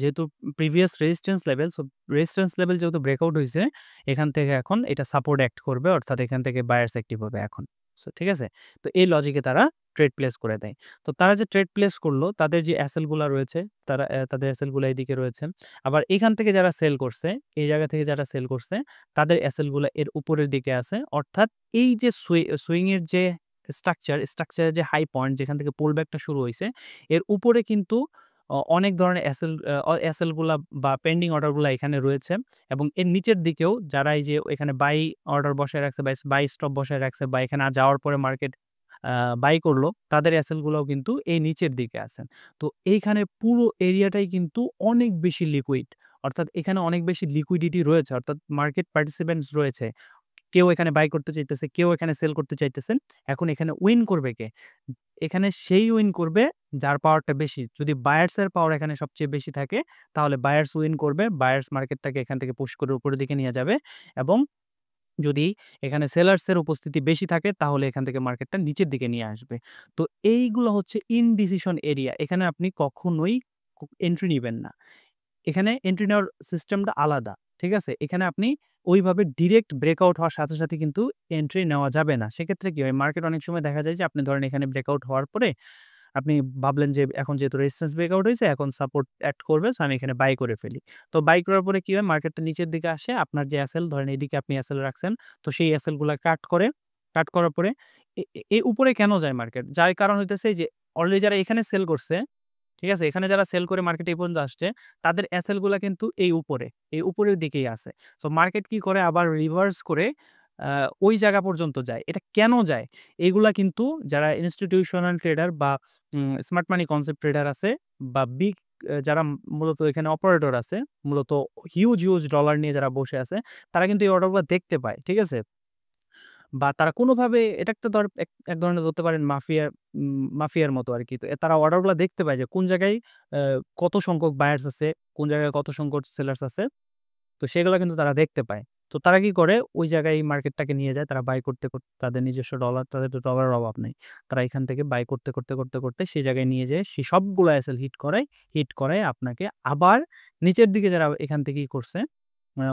যেহেতু previous resistance level, so resistance level যেহেতু ব্রেকআউট হইছে, এখান থেকে এখন এটা সাপোর্ট অ্যাক্ট করবে, অর্থাৎ এখান থেকে বায়ার্স অ্যাক্টিভ হবে এখন। সো ঠিক আছে? তো এই লজিকে তারা ট্রেড প্লেস করে দেয়। তো তারা যে ট্রেড প্লেস করলো, তাদের যে অ্যাসেল গুলা রয়েছে, তারা তাদের অ্যাসেল গুলা এদিকে রয়েছে। আবার এখান থেকে যারা সেল করছে, এই জায়গা থেকে যারা সেল করছে, তাদের অ্যাসেল গুলা এর উপরের দিকে আছে। অর্থাৎ এই যে সুইং এর যে স্ট্রাকচারের যে হাই পয়েন্ট যেখান থেকে পুল ব্যাকটা শুরু হইছে, এর উপরে কিন্তু অনেক ধরনের অ্যাসেল গুলা বা পেন্ডিং অর্ডার গুলা এখানে রয়েছে, এবং এর নিচের দিকেও যারা এই যে এখানে বাই অর্ডার বসায় রাখছে বা বাই স্টপ বসায় রাখছে বা এখানে যাওয়ার পরে মার্কেট বাই করলো, তাদের অ্যাসেল গুলাও কিন্তু এই নিচের দিকে আছে। তো এইখানে পুরো এরিয়াটাই কিন্তু অনেক বেশি লিকুইড। অর্থাৎ এখানে অনেক বেশি লিকুইডিটি রয়েছে, অর্থাৎ মার্কেট পার্টিসিপেন্টস রয়েছে। কেউ এখানে বাই করতে চাইতেছে, কেউ এখানে সেল করতে চাইতেছেন। এখন এখানে উইন করবে কে? এখানে সেই উইন করবে যার পাওয়ারটা বেশি। যদি বায়ার্স এর পাওয়ার এখানে সবচেয়ে বেশি থাকে, তাহলে বায়ার্স উইন করবে। বায়ার্স মার্কেটটাকে এখান থেকে পুশ করে উপরের দিকে নিয়ে যাবে, এবং যদি এখানে সেলার্স এর উপস্থিতি বেশি থাকে, তাহলে এখান থেকে মার্কেটটা নিচের দিকে নিয়ে আসবে। তো এইগুলো হচ্ছে ইনডিসিশন এরিয়া। এখানে আপনি কখনোই এন্ট্রি নিবেন না। এখানে এন্ট্রি নেওয়ার সিস্টেমটা আলাদা। ঠিক আছে? এখানে আপনি ওইভাবে ডিরেক্ট ব্রেকআউট হওয়ার সাথে, সাথে কিন্তু এন্ট্রি নেওয়া যাবে না। সেক্ষেত্রে কি হয়? মার্কেট অনেক সময় দেখা যায় যে আপনি ধরেন এখানে ব্রেকআউট হওয়ার পরে আপনি ভাবলেন যে এখন যেহেতু রেজিস্ট্যান্স ব্রেকআউট হইছে, এখন সাপোর্ট অ্যাক্ট করবে, সো আমি এখানে বাই করে ফেলি। তো বাই করার পরে কি হয়? মার্কেটটা নিচের দিকে আসে। আপনার যে অ্যাসেল ধরেন এদিকে আপনি অ্যাসেল রাখছেন, তো সেই অ্যাসেল গুলা কাট করে। কাট করার পরে এ এ উপরে কেন যায় মার্কেট? যার কারণ হইতেছে এই যে অলরেডি যারা এখানে সেল করছে, ঠিক আছে? এখানে যারা সেল করে মার্কেটে এই পর্যন্ত আসছে, তাদের অ্যাসেল গুলা কিন্তু এই উপরে, এই উপরের দিকেই আছে। সো মার্কেট কি করে? আবার রিভার্স করে আ ওই জায়গা পর্যন্ত যায়। এটা কেন যায়? এগুলা কিন্তু যারা ইনস্টিটিউশনাল ট্রেডার বা স্মার্ট মানি কনসেপ্ট ট্রেডার আছে, বা বিগ যারা মূলত এখানে অপারেটর আছে, মূলত হিউজ, হিউজ ডলার নিয়ে যারা বসে আছে, তারা কিন্তু এই অর্ডারগুলা দেখতে পায়। ঠিক আছে? বা তারা কোনোভাবে এটা একটা এক ধরনের ধরতে পারেন মাফিয়ার মতো আরকি। তো তারা অর্ডারগুলা দেখতে পায় যে কোন জায়গায় আ কত সংখ্যক বায়ার্স আছে, কোন জায়গায় কত সংখ্যক সেলার্স আছে। তো সেগুলা কিন্তু তারা দেখতে পায়। তো তারা কি করে? ওই জায়গায় মার্কেটটাকে নিয়ে যায়। তারা বাই করতে তাদের নিজস্ব ডলার, তাদের তো ডলারের অভাব নেই। তারা এখান থেকে বাই করতে সেই জায়গায় নিয়ে যেয়ে সে সবগুলা এসএল হিট করায় আপনাকে আবার নিচের দিকে যারা এখান থেকে করছে,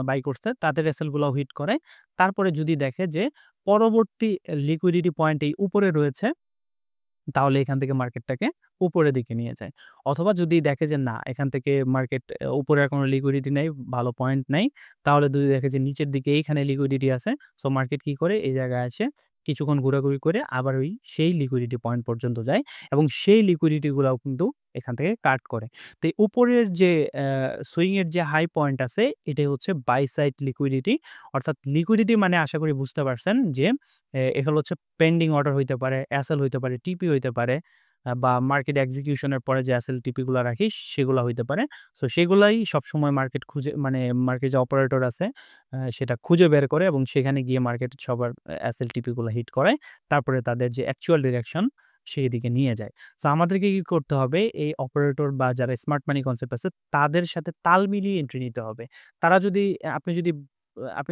বাই করছে, তাদের এসএল গুলাও হিট করে। তারপরে যদি দেখে যে পরবর্তী লিকুইডিটি পয়েন্ট এই উপরে রয়েছে, তাহলে এখান থেকে মার্কেটটাকে উপরের দিকে নিয়ে যায়। অথবা যদি দেখে যে না, এখান থেকে মার্কেট উপরে আর কোনো লিকুইডিটি নাই, ভালো পয়েন্ট নাই, তাহলে যদি দেখে যে নিচের দিকে এইখানে লিকুইডিটি আছে, সো মার্কেট কি করে? এই জায়গায় আসে, কিছুক্ষণ ঘোরাঘুরি করে আবার ওই সেই লিকুইডিটি পয়েন্ট পর্যন্ত যায়, এবং সেই লিকুইডিটি গুলাও কিন্তু এখান থেকে কাট করে। তো এই উপরের যে সুইং এর যে হাই পয়েন্ট আছে, এটাই হচ্ছে বাই সাইড লিকুইডিটি। অর্থাৎ লিকুইডিটি মানে আশা করি বুঝতে পারছেন যে এগুলো হচ্ছে পেন্ডিং অর্ডার হইতে পারে, এসএল হইতে পারে, টিপি হইতে পারে, বা মার্কেট এক্সিকিউশন এর পরে যে এসএল টিপি গুলা রাখি সেগুলা হইতে পারে। সো সেগুলাই সবসময় মার্কেট খুঁজে, মানে মার্কেট যে অপারেটর আছে সেটা খুঁজে বের করে, এবং সেখানে গিয়ে মার্কেট সবার এসএল টিপি গুলা হিট করায়। তারপরে তাদের যে অ্যাকচুয়াল ডিরেকশন সেই দিকে নিয়ে যায়। সো আমাদেরকে কি করতে হবে? এই অপারেটর বা যারা স্মার্ট মানি কনসেপ্ট আছে, তাদের সাথে তাল মিলিয়ে এন্ট্রি নিতে হবে। তারা যদি আপনি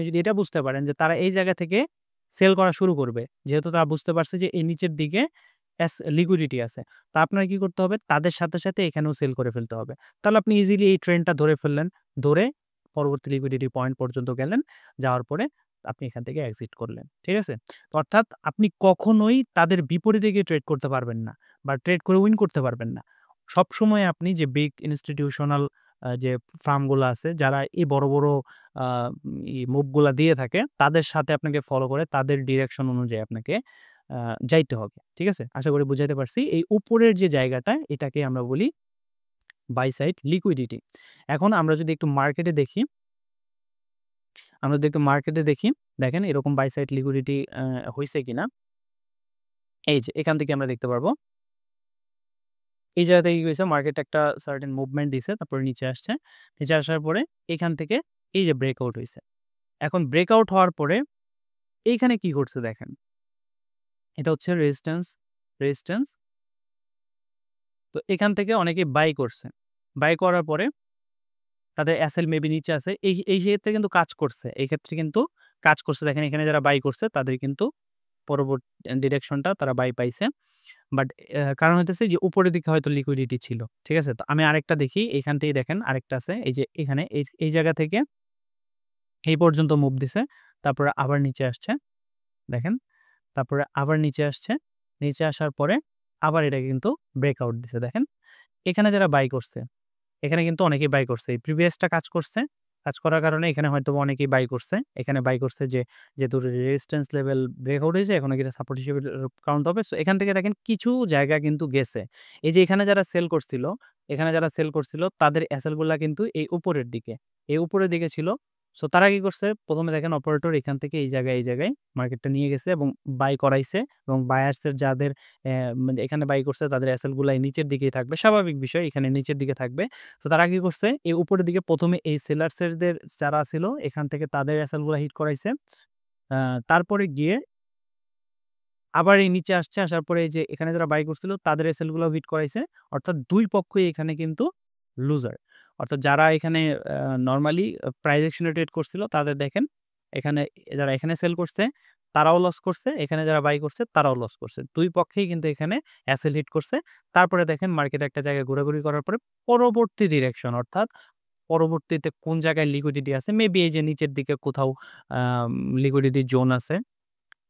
যদি এটা বুঝতে পারেন যে তারা এই জায়গা থেকে সেল করা শুরু করবে। যেহেতু তারা বুঝতে পারছে যে এই নিচের দিকে লিকুইডিটি আছে। তো আপনার কি করতে হবে? তাদের সাথে, সাথে এখানেও সেল করে ফেলতে হবে। তাহলে আপনি ইজিলি এই ট্রেন্ডটা ধরে ফেললেন। ধরে পরবর্তী লিকুইডিটি পয়েন্ট পর্যন্ত গেলেন। যাওয়ার পরে আপনি এখান থেকে এক্সিট করলেন। ঠিক আছে? তো অর্থাৎ আপনি কখনোই তাদের বিপরীতে গিয়ে ট্রেড করতে পারবেন না, বা ট্রেড করে উইন করতে পারবেন না। সবসময় আপনি যে বিগ ইনস্টিটিউশনাল যে ফার্মগুলা আছে, যারা এই বড়, বড় আ মুভগুলা দিয়ে থাকে, তাদের সাথে আপনাকে ফলো করে তাদের ডিরেকশন অনুযায়ী আপনাকে আ যাইতে হবে। ঠিক আছে? আশা করি বুঝাইতে পারছি। এই উপরের যে জায়গাটা, এটাকে আমরা বলি বাই সাইড লিকুইডিটি। এখন আমরা যদি একটু মার্কেটে দেখি, আমরা যদি একটু মার্কেটে দেখি, দেখেন এরকম বাই সাইড লিকুইডিটি হইছে কিনা? এই যে এখান থেকে আমরা দেখতে পারবো। এই জায়গা থেকে কি হইছে? মার্কেট একটা সার্টেন মুভমেন্ট দিছে, তারপরে নিচে আসছে। নিচে আসার পরে এখান থেকে এই যে ব্রেকআউট হইছে। এখন ব্রেকআউট হওয়ার পরে এইখানে কি ঘটছে দেখেন। এটা হচ্ছে রেজিস্ট্যান্স, রেজিস্ট্যান্স, তো এখান থেকে অনেকেই বাই করছে। বাই করার পরে তাদের এসএল মেবি নিচে আছে। এই ক্ষেত্রে কিন্তু কাজ করছে। এই ক্ষেত্রে কিন্তু কাজ করছে। দেখেন এখানে যারা বাই করছে তাদের কিন্তু পরবর্তী ডিরেকশনটা তারা বাই পাইছে। বাট কারণ হইতেছে যে উপরের দিকে হয়তো লিকুইডিটি ছিল। ঠিক আছে? তো আমি আরেকটা দেখি। এখান থেকেই দেখেন আরেকটা আছে। এই যে এখানে এই জায়গা থেকে এই পর্যন্ত মুভ দিছে। তারপরে আবার নিচে আসছে। দেখেন। তারপরে আবার নিচে আসছে। নিচে আসার পরে আবার এটা কিন্তু ব্রেকআউট দিছে। দেখেন। এখানে যারা বাই করছে, এখানে কিন্তু অনেকেই বাই করছে। এই প্রিভিয়াসটা কাজ করছে। কাজ করার কারণে এখানে হয়তোবা অনেকেই বাই করছে। এখানে বাই করছে যে যেহেতু রেজিস্ট্যান্স লেভেল ব্রেকআউট হয়েছে এখন এটা সাপোর্ট হিসেবে কাউন্ট হবে। সো এখান থেকে দেখেন কিছু জায়গা কিন্তু গেছে। এই যে এখানে যারা সেল করছিল, তাদের এসএল গুলা কিন্তু এই উপরের দিকে। এই উপরের দিকে ছিল। সো তারা কি করছে? ১ম এ দেখেন অপারেটর এখান থেকে এই জায়গায় মার্কেটটা নিয়ে গেছে এবং বাই করাইছে এবং বায়ার্স এর যাদের মানে এখানে বাই করছে তাদের এসএল গুলাই নিচের দিকেই থাকবে। স্বাভাবিক বিষয় এখানে নিচের দিকে থাকবে। তো তারা কি করছে? এই উপরের দিকে ১ম এ এই সেলার্সেরদের যারা ছিল এখান থেকে তাদের এসএল গুলা হিট করাইছে। আ তারপরে গিয়ে আবার এই নিচে আসছে। আসার পরে এই যে এখানে যারা বাই করছিল তাদের এসএল গুলাও হিট করাইছে। অর্থাৎ ২ পক্ষই এখানে কিন্তু লুজার। অর্থাৎ যারা এখানে নরমালি প্রাইস অ্যাকশন এ ট্রেড করছিল তাদের দেখেন এখানে যারা এখানে সেল করছে তারাও লস করছে। এখানে যারা বাই করছে তারাও লস করছে। ২ পক্ষেই কিন্তু এখানে এসএল হিট করছে। তারপরে দেখেন মার্কেট একটা জায়গায় ঘোরাঘুরি করার পরে পরবর্তী ডিরেকশন অর্থাৎ পরবর্তীতে কোন জায়গায় লিকুইডিটি আছে মেবি এই যে নিচের দিকে কোথাও আম লিকুইডিটি জোন আছে।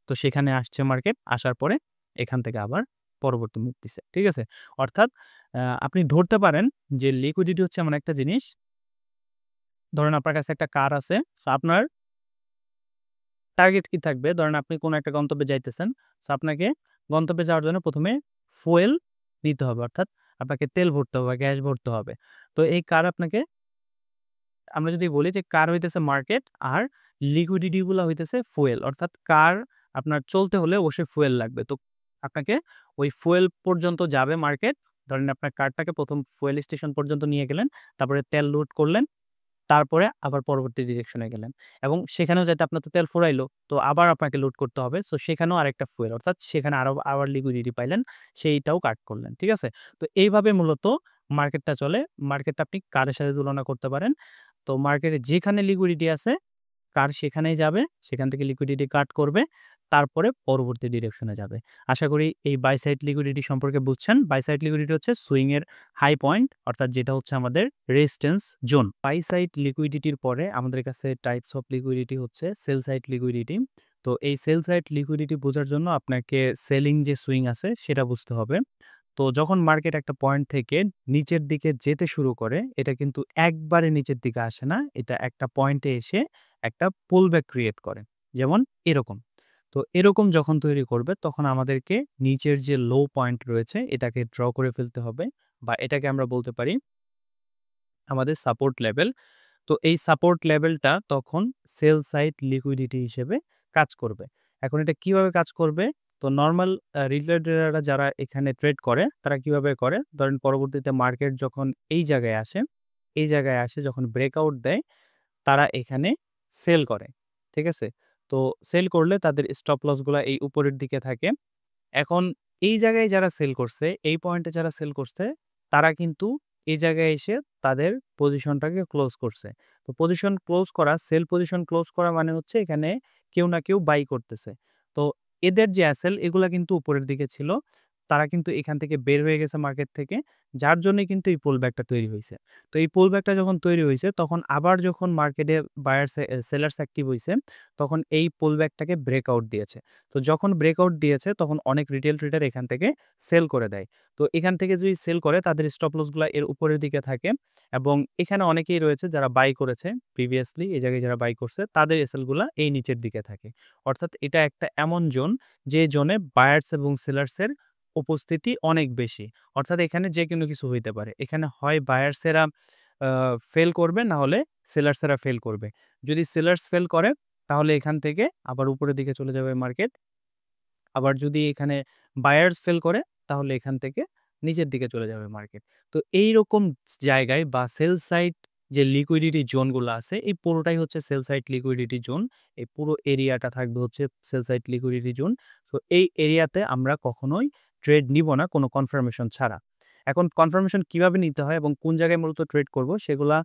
তো সেখানে আসছে মার্কেট। আসার পরে এখান থেকে আবার পরবর্তী মুভ দিছে। ঠিক আছে? অর্থাৎ আপনি ধরতে পারেন যে লিকুইডিটি হচ্ছে এমন একটা জিনিস, ধরেন আপনার কাছে একটা কার আছে। সো আপনার টার্গেট কি থাকবে? ধরেন আপনি কোন একটা গন্তব্যে যাইতেছেন। সো আপনাকে গন্তব্যে যাওয়ার জন্য ১ম এ ফুয়েল নিতে হবে। অর্থাৎ আপনাকে তেল ভরতে হবে, গ্যাস ভরতে হবে। তো এই কার আপনাকে আমরা যদি বলি যে কার হইতেছে মার্কেট আর লিকুইডিটি গুলা হইতেছে ফুয়েল। অর্থাৎ কার আপনার চলতে হলে অবশ্যই ফুয়েল লাগবে। তো আপনাকে ওই ফুয়েল পর্যন্ত যাবে মার্কেট। ধরেন আপনার কারটাকে ১ম ফুয়েল স্টেশন পর্যন্ত নিয়ে গেলেন। তারপরে তেল লোড করলেন। তারপরে আবার পরবর্তী ডিরেকশন এ গেলেন। এবং সেখানেও যাতে আপনার তো তেল ফুরাইলো। তো আবার আপনাকে লোড করতে হবে। সো সেখানেও আরেকটা ফুয়েল অর্থাৎ সেখানে আবার লিকুইডিটি পাইলেন। সেইটাও কাট করলেন। ঠিক আছে? তো এইভাবে মূলত মার্কেটটা চলে। মার্কেটটা আপনি কারের সাথে তুলনা করতে পারেন। তো মার্কেটে যেখানে লিকুইডিটি আছে, কার সেখানেই যাবে। সেখান থেকে লিকুইডিটি কাট করবে। তারপরে পরবর্তী ডিরেকশনে যাবে। আশা করি এই বাই সাইড লিকুইডিটি সম্পর্কে বুঝছেন। বাই সাইড লিকুইডিটি হচ্ছে সুইং এর হাই পয়েন্ট অর্থাৎ যেটা হচ্ছে আমাদের রেজিস্ট্যান্স জোন। বাই সাইড লিকুইডিটির পরে আমাদের কাছে টাইপস অফ লিকুইডিটি হচ্ছে সেল সাইড লিকুইডিটি। তো এই সেল সাইড লিকুইডিটি বোঝার জন্য আপনাকে সেলিং যে সুইং আছে সেটা বুঝতে হবে। তো যখন মার্কেট একটা পয়েন্ট থেকে নিচের দিকে যেতে শুরু করে, এটা কিন্তু একবারে নিচের দিকে আসে না। এটা একটা পয়েন্টে এসে একটা পুলব্যাক ক্রিয়েট করে। যেমন এরকম। তো এরকম যখন তৈরি করবে তখন আমাদেরকে নিচের যে লো পয়েন্ট রয়েছে এটাকে ড্র করে ফেলতে হবে বা এটাকে আমরা বলতে পারি আমাদের সাপোর্ট লেভেল। তো এই সাপোর্ট লেভেলটা তখন সেল সাইড লিকুইডিটি হিসেবে কাজ করবে। এখন এটা কিভাবে কাজ করবে? তো নরমাল রিটেল ট্রেডাররা যারা এখানে ট্রেড করে তারা কিভাবে করে? ধরেন পরবর্তীতে মার্কেট যখন এই জায়গায় আসে, যখন ব্রেকআউট দেয় তারা এখানে সেল করে। ঠিক আছে? তো সেল করলে তাদের স্টপ লস গুলা এই উপরের দিকে থাকে। এখন এই জায়গায় যারা সেল করছে, এই পয়েন্টে যারা সেল করছে, তারা কিন্তু এই জায়গায় এসে তাদের পজিশনটাকে ক্লোজ করছে। তো পজিশন ক্লোজ করা, সেল পজিশন ক্লোজ করা মানে হচ্ছে এখানে কেউ না কেউ বাই করতেছে। তো এদের যে অ্যাসেল এগুলা কিন্তু উপরের দিকে ছিল। তারা কিন্তু এখান থেকে বের হয়ে গেছে মার্কেট থেকে। যার জন্যই কিন্তু এই পুল ব্যাকটা তৈরি হইছে। তো এই পুল ব্যাকটা যখন তৈরি হইছে তখন আবার যখন মার্কেটে বায়ার্স সেলার্স অ্যাক্টিভ হইছে, তখন এই পুল ব্যাকটাকে ব্রেকআউট দিয়েছে। তো যখন ব্রেকআউট দিয়েছে তখন অনেক রিটেল ট্রেডার এখান থেকে সেল করে দেয়। তো এখান থেকে যদি সেল করে তাদের স্টপ লস গুলা এর উপরের দিকে থাকে এবং এখানে অনেকেই রয়েছে যারা বাই করেছে প্রিভিয়াসলি এই জায়গায় যারা বাই করছে তাদের এসএল গুলা এই নিচের দিকে থাকে। অর্থাৎ এটা একটা এমন জোন যে জোনে বায়ার্স এবং সেলার্স এর উপস্থিতি অনেক বেশি। অর্থাৎ এখানে যেকোনো কিছু হইতে পারে। এখানে হয় বায়ার্স এরা ফেল করবে না হলে সেলার্স এরা ফেল করবে। যদি সেলার্স ফেল করে তাহলে এখান থেকে আবার উপরের দিকে চলে যাবে মার্কেট। আবার যদি এখানে বায়ার্স ফেল করে তাহলে এখান থেকে নিচের দিকে চলে যাবে মার্কেট। তো এইরকম জায়গায় বা সেল সাইড যে লিকুইডিটি জোনগুলো আছে এই পুরোটাই হচ্ছে সেল সাইড লিকুইডিটি জোন। এই পুরো এরিয়াটা থাকবে হচ্ছে সেল সাইড লিকুইডিটি জোন। তো এই এরিয়াতে আমরা কখনোই ট্রেড নিব না কোনো কনফার্মেশন ছাড়া। এখন কনফার্মেশন কিভাবে নিতে হয় এবং কোন জায়গায় মূলত ট্রেড করব সেগুলা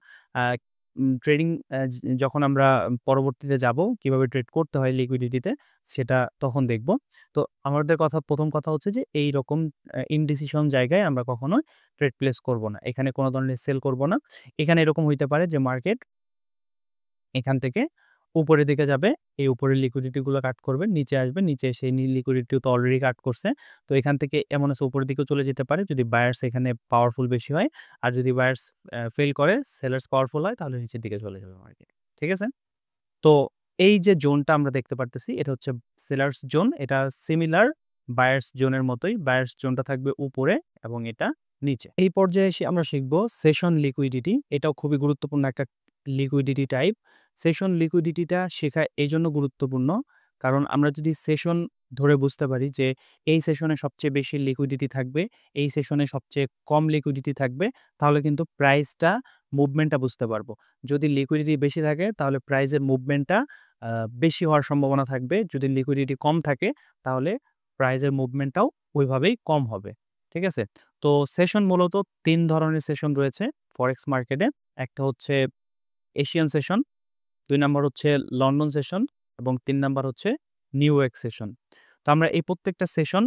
ট্রেডিং যখন আমরা পরবর্তীতে যাব কিভাবে ট্রেড করতে হয় লিকুইডিটিতে সেটা তখন দেখব। তো আমাদের প্রথম কথা হচ্ছে যে এইরকম ইনডিসিশন জায়গায় আমরা কখনোই ট্রেড প্লেস করব না। এখানে কোনো ধরনের সেল করব না। এখানে এরকম হইতে পারে যে মার্কেট এখান থেকে উপরের দিকে যাবে, এই উপরের লিকুইডিটিগুলো কাট করবে, নিচে আসবে, নিচে সেই লিকুইডিটিও তো অলরেডি কাট করছে। তো এখান থেকে এমন আছে উপরের দিকেও চলে যেতে পারে যদি বায়ার্স এখানে পাওয়ারফুল বেশি হয়। আর যদি বায়ার্স ফেল করে, সেলার্স পাওয়ারফুল হয় তাহলে নিচের দিকে চলে যাবে মার্কেট। ঠিক আছে? তো এই যে জোনটা আমরা দেখতে পারতেছি এটা হচ্ছে সেলার্স জোন। এটা সিমিলার বায়ার্স জোনের মতোই। বায়ার্স জোনটা থাকবে উপরে এবং এটা নিচে। এই পর্যায়ে এসে আমরা শিখব সেশন লিকুইডিটি। এটাও খুবই গুরুত্বপূর্ণ একটা লিকুইডিটি টাইপ। সেশন লিকুইডিটিটা শেখা এই জন্য গুরুত্বপূর্ণ কারণ আমরা যদি সেশন ধরে বুঝতে পারি যে এই সেশনে সবচেয়ে বেশি লিকুইডিটি থাকবে, এই সেশনে সবচেয়ে কম লিকুইডিটি থাকবে, তাহলে কিন্তু প্রাইসটা মুভমেন্টটা বুঝতে পারবো। যদি লিকুইডিটি বেশি থাকে তাহলে প্রাইসের মুভমেন্টটা বেশি হওয়ার সম্ভাবনা থাকবে। যদি লিকুইডিটি কম থাকে তাহলে প্রাইসের মুভমেন্টটাও ওইভাবেই কম হবে। ঠিক আছে? তো সেশন মূলত ৩ ধরনের সেশন রয়েছে ফরেক্স মার্কেটে। একটা হচ্ছে এশিয়ান সেশন, ২ নাম্বার হচ্ছে লন্ডন সেশন এবং ৩ নাম্বার হচ্ছে নিউ ইয়র্ক সেশন। তো আমরা এই প্রত্যেকটা সেশন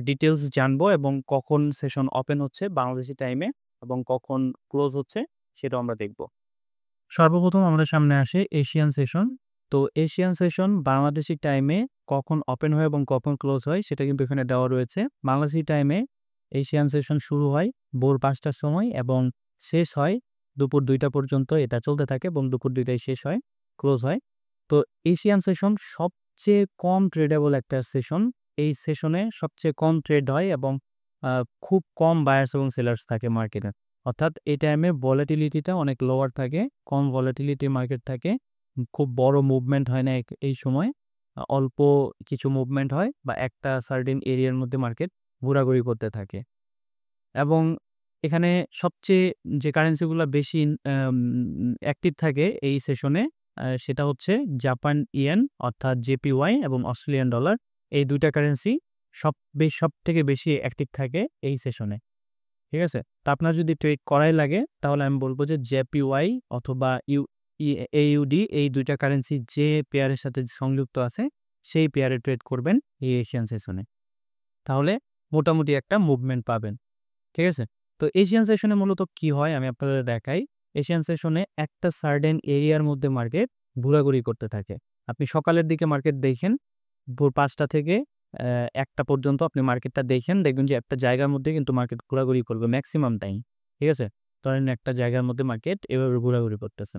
ডিটেইলস জানবো এবং কখন সেশন ওপেন হচ্ছে বাংলাদেশি টাইমে এবং কখন ক্লোজ হচ্ছে সেটাও আমরা দেখব। সর্বপ্রথম আমাদের সামনে আসে এশিয়ান সেশন। তো এশিয়ান সেশন বাংলাদেশি টাইমে কখন ওপেন হয় এবং কখন ক্লোজ হয় সেটা কিন্তু এখানে দেওয়া রয়েছে। বাংলাদেশি টাইমে এশিয়ান সেশন শুরু হয় ভোর ৫টার সময় এবং শেষ হয় দুপুর ২টা পর্যন্ত। এটা চলতে থাকে এবং দুপুর ২টায় শেষ হয়, ক্লোজ হয়। তো এশিয়ান সেশন সবচেয়ে কম ট্রেডেবল একটা সেশন। এই সেশনে সবচেয়ে কম ট্রেড হয় এবং খুব কম বায়ার্স এবং সেলার্স থাকে মার্কেটে। অর্থাৎ এই টাইমে ভলাটিলিটিটা অনেক লোয়ার থাকে, কম ভলাটিলিটি মার্কেট থাকে। খুব বড় মুভমেন্ট হয় না এই সময়। অল্প কিছু মুভমেন্ট হয় বা একটা সার্টেন এরিয়ার মধ্যে মার্কেট ঘোরাঘুরি করতে থাকে। এবং এখানে সবচেয়ে যে কারেন্সিগুলা বেশি অ্যাক্টিভ থাকে এই সেশনে সেটা হচ্ছে জাপান ইয়েন অর্থাৎ জেপিওয়াই এবং অস্ট্রেলিয়ান ডলার। এই ২টা কারেন্সি সবথেকে বেশি অ্যাক্টিভ থাকে এই সেশনে। ঠিক আছে? তো আপনার যদি ট্রেড করাই লাগে তাহলে আমি বলব যে জেপিওয়াই অথবা AUD এই ২টা কারেন্সি যে পেয়ারের সাথে সংযুক্ত আছে সেই পেয়ারে ট্রেড করবেন এই এশিয়ান সেশনে। তাহলে মোটামুটি একটা মুভমেন্ট পাবেন। ঠিক আছে? তো এশিয়ান সেশনে মূলত কি হয় আমি আপনাদের দেখাই। এশিয়ান সেশনে একটা সার্টেন এরিয়ার মধ্যে মার্কেট ঘোরাঘুরি করতে থাকে। আপনি সকালের দিকে মার্কেট দেখেন, ভোর ৫টা থেকে ১টা পর্যন্ত আপনি মার্কেটটা দেখেন, দেখবেন যে একটা জায়গার মধ্যে কিন্তু মার্কেট ঘোরাঘুরি করবে ম্যাক্সিমাম টাইম। ঠিক আছে? ধরেন একটা জায়গার মধ্যে মার্কেট এভাবে ঘোরাঘুরি করতেছে।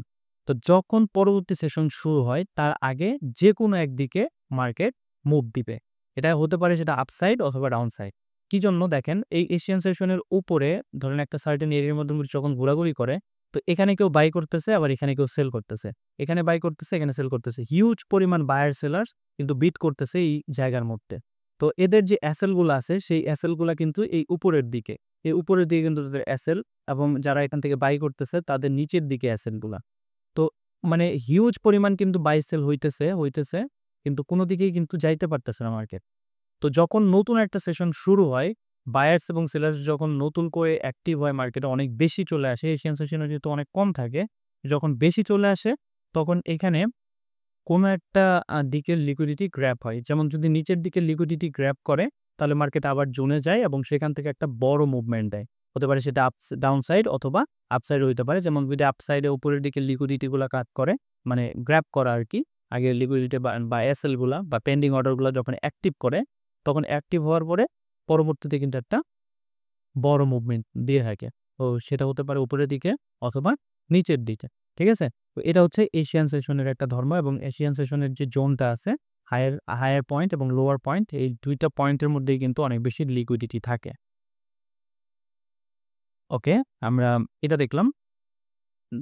তো যখন পরবর্তী সেশন শুরু হয় তার আগে যেকোনো একদিকে মার্কেট মুভ দিবে। এটা হতে পারে সেটা আপসাইড অথবা ডাউনসাইড। কি জন্য দেখেন এই এশিয়ান সেশনের উপরে ধরেন একটা সার্টেন এরিয়ার মধ্যে যখন ঘোরাঘুরি করে তো এখানে কেউ বাই করতেছে আবার এখানে কেউ সেল করতেছে। এখানে বাই করতেছে, এখানে সেল করতেছে। হিউজ পরিমাণ বায়ার সেলার্স কিন্তু বিট করতেছে এই জায়গার মধ্যে। তো এদের যে অ্যাসেল গুলো আছে সেই অ্যাসেল গুলা কিন্তু এই উপরের দিকে। এই উপরের দিকে কিন্তু তাদের অ্যাসেল এবং যারা এখান থেকে বাই করতেছে তাদের নিচের দিকে অ্যাসেল গুলা। তো মানে হিউজ পরিমাণ কিন্তু বাই সেল হইতেছে কিন্তু কোনো দিকেই কিন্তু যাইতে পারতেছে না মার্কেট। তো যখন নতুন একটা সেশন শুরু হয়, বায়ার্স এবং সেলার্স যখন নতুন করে অ্যাক্টিভ হয় মার্কেটে অনেক বেশি চলে আসে, এশিয়ান সেশনে যেহেতু অনেক কম থাকে, যখন বেশি চলে আসে তখন এখানে কোনো একটা দিকের লিকুইডিটি গ্র্যাব হয়। যেমন যদি নিচের দিকে লিকুইডিটি গ্র্যাব করে তাহলে মার্কেট আবার জোনে যায় এবং সেখান থেকে একটা বড় মুভমেন্ট দেয়। হতে পারে সেটা ডাউনসাইড অথবা আপসাইড হইতে পারে। যেমন যদি আপসাইডে উপরের দিকে লিকুইডিটি গুলা কাট করে মানে গ্র্যাব করা আরকি। আগে লিকুইডিটি বা এসএল গুলা বা পেন্ডিং অর্ডার গুলা যখন অ্যাক্টিভ করে তখন অ্যাক্টিভ হওয়ার পরে পরবর্তীতে কিন্তু একটা বড় মুভমেন্ট দিয়ে থাকে। তো সেটা হতে পারে উপরের দিকে অথবা নিচের দিকে। ঠিক আছে? তো এটা হচ্ছে এশিয়ান সেশনের একটা ধর্ম এবং এশিয়ান সেশনের যে জোনটা আছে হায়ার পয়েন্ট এবং লোয়ার পয়েন্ট এই ২টা পয়েন্টের মধ্যেই কিন্তু অনেক বেশি লিকুইডিটি থাকে। ওকে, আমরা এটা দেখলাম।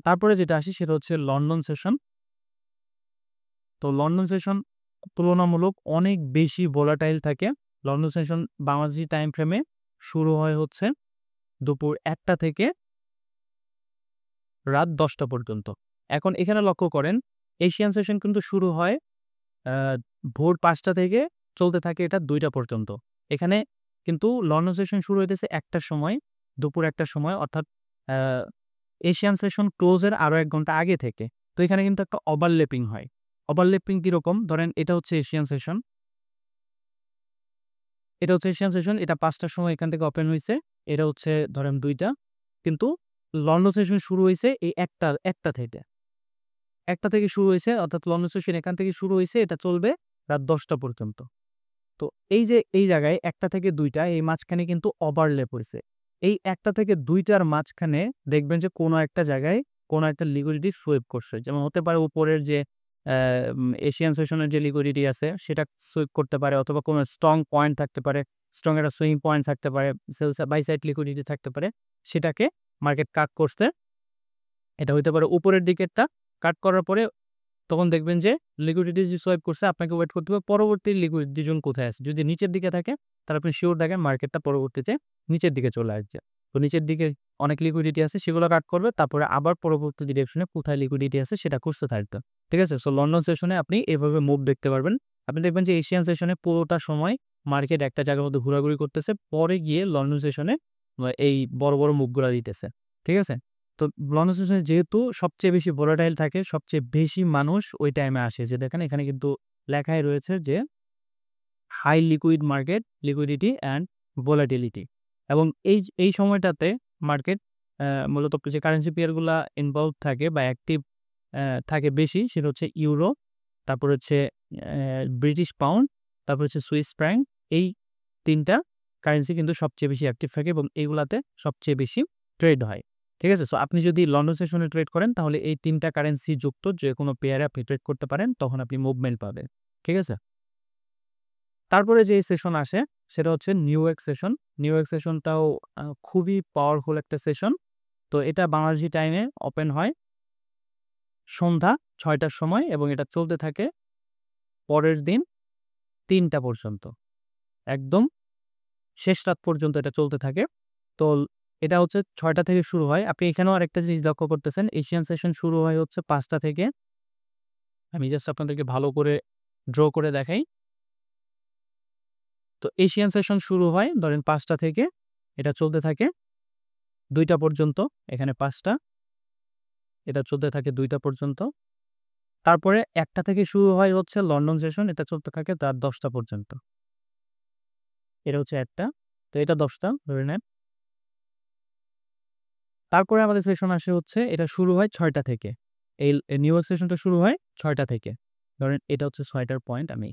তারপরে যেটা আসি সেটা হচ্ছে লন্ডন সেশন। তো লন্ডন সেশন তুলনামূলক অনেক বেশি ভোলাটাইল থাকে। লন্ডন সেশন বাংলাদেশি টাইম ফ্রেমে শুরু হয় হচ্ছে দুপুর ১টা থেকে রাত ১০টা পর্যন্ত। এখন এখানে লক্ষ্য করেন এশিয়ান সেশন কিন্তু শুরু হয় আ ভোর ৫টা থেকে চলতে থাকে এটা ২টা পর্যন্ত। এখানে কিন্তু লন্ডন সেশন শুরু হইতেছে ১টার সময়, দুপুর ১টার সময়, অর্থাৎ এশিয়ান সেশন ক্লোজের আরও ১ ঘন্টা আগে থেকে। তো এখানে কিন্তু একটা ওভারল্যাপিং হয়। ওভারল্যাপিং কিরকম? ধরেন এটা হচ্ছে এশিয়ান সেশন, এটা ৫টার সময় এখান থেকে ওপেন হইছে। এটা হচ্ছে ধরেন ২টা, কিন্তু লন্ডন সেশন শুরু হইছে এই ১টা থেকে। ১টা থেকে শুরু হইছে, অর্থাৎ লন্ডন সেশন এখান থেকে শুরু হইছে, এটা চলবে রাত ১০টা পর্যন্ত। তো এই যে এই জায়গায় ১টা থেকে ২টা এই মাঝখানে কিন্তু ওভারল্যাপ হইছে। এই ১টা থেকে ২টার মাঝখানে দেখবেন যে কোনো একটা জায়গায় কোনো একটা লিকুইডিটি সুইপ করছে। যেমন হতে পারে উপরের যে এশিয়ান সেশনের যে লিকুইডিটি আছে সেটা সুইপ করতে পারে, অথবা কোনো স্ট্রং পয়েন্ট থাকতে পারে, স্ট্রং একটা সুইং পয়েন্ট থাকতে পারে, বাই সাইড লিকুইডিটি থাকতে পারে, সেটাকে মার্কেট কাট করছে। এটা হইতে পারে উপরের দিকেরটা। কাট করার পরে তখন দেখবেন যে লিকুইডিটি যে সোয়াইপ করছে, আপনাকে ওয়েট করতে হবে পরবর্তী লিকুইডিটি জোন কোথায় আছে। যদি নিচের দিকে থাকে তাহলে আপনি শিওর থাকেন মার্কেটটা পরবর্তীতে নিচের দিকে চলে আসবে। তো নিচের দিকে অনেক লিকুইডিটি আছে, সেগুলো কাট করবে, তারপরে আবার পরবর্তী ডিরেকশনে কোথায় লিকুইডিটি আছে সেটা খুঁজতে থাকবে। ঠিক আছে? সো লন্ডন সেশনে আপনি এভাবে মুভ দেখতে পারবেন। আপনি দেখবেন যে এশিয়ান সেশনে পুরোটা সময় মার্কেট একটা জায়গার মধ্যে ঘোরাঘুরি করতেছে, পরে গিয়ে লন্ডন সেশনে এই বড় বড় মুভগুলা দিতেছে। ঠিক আছে? তো লন্ডন সেশনে যেহেতু সবচেয়ে বেশি ভোলাটাইল থাকে, সবচেয়ে বেশি মানুষ ওই টাইমে আসে। যে দেখেন এখানে কিন্তু লেখাই রয়েছে যে high liquid market, liquidity and volatility. এবং এই সময়টাতে মার্কেট মূলত যে কারেন্সি পেয়ারগুলা ইনভলভ থাকে বা অ্যাক্টিভ থাকে বেশি, সেটা হচ্ছে ইউরো, তারপর হচ্ছে ব্রিটিশ পাউন্ড, তারপর হচ্ছে সুইস ফ্র্যাঙ্ক। এই ৩টা কারেন্সি কিন্তু সবচেয়ে বেশি অ্যাক্টিভ থাকে এবং এইগুলাতে সবচেয়ে বেশি ট্রেড হয়। ঠিক আছে? সো আপনি যদি লন্ডন সেশনে ট্রেড করেন তাহলে এই ৩টা কারেন্সি যুক্ত যে কোনো পেয়ারে আপনি ট্রেড করতে পারেন, তখন আপনি মুভমেন্ট পাবেন। ঠিক আছে? তারপরে যে সেশন আসে সেটা হচ্ছে New York session. New York সেশনটাও খুবই পাওয়ারফুল একটা সেশন। তো এটা বাংলাদেশি টাইমে ওপেন হয় সন্ধ্যা ৬টার সময় এবং এটা চলতে থাকে পরের দিন ৩টা পর্যন্ত। একদম শেষ রাত পর্যন্ত এটা চলতে থাকে। তো এটা হচ্ছে ৬টা থেকে শুরু হয়। আপনি এখানেও আরেকটা জিনিস লক্ষ্য করতেছেন, এশিয়ান সেশন শুরু হয় হচ্ছে ৫টা থেকে। আমি জাস্ট আপনাদেরকে ভালো করে ড্র করে দেখাই। তো এশিয়ান সেশন শুরু হয় ধরেন ৫টা থেকে, এটা চলতে থাকে ২টা পর্যন্ত। এখানে ৫টা, এটা চলতে থাকে ২টা পর্যন্ত। তারপরে ১টা থেকে শুরু হয় হচ্ছে লন্ডন সেশন, এটা চলতে থাকে রাত ১০টা পর্যন্ত। এটা হচ্ছে ১টা, তো এটা ১০টা ধরে নেন। তারপরে আমাদের সেশন আসে হচ্ছে, এটা শুরু হয় ৬টা থেকে। এই নিউ ইয়র্ক সেশনটা শুরু হয় ৬টা থেকে। ধরেন এটা হচ্ছে ৬টার পয়েন্ট, আমি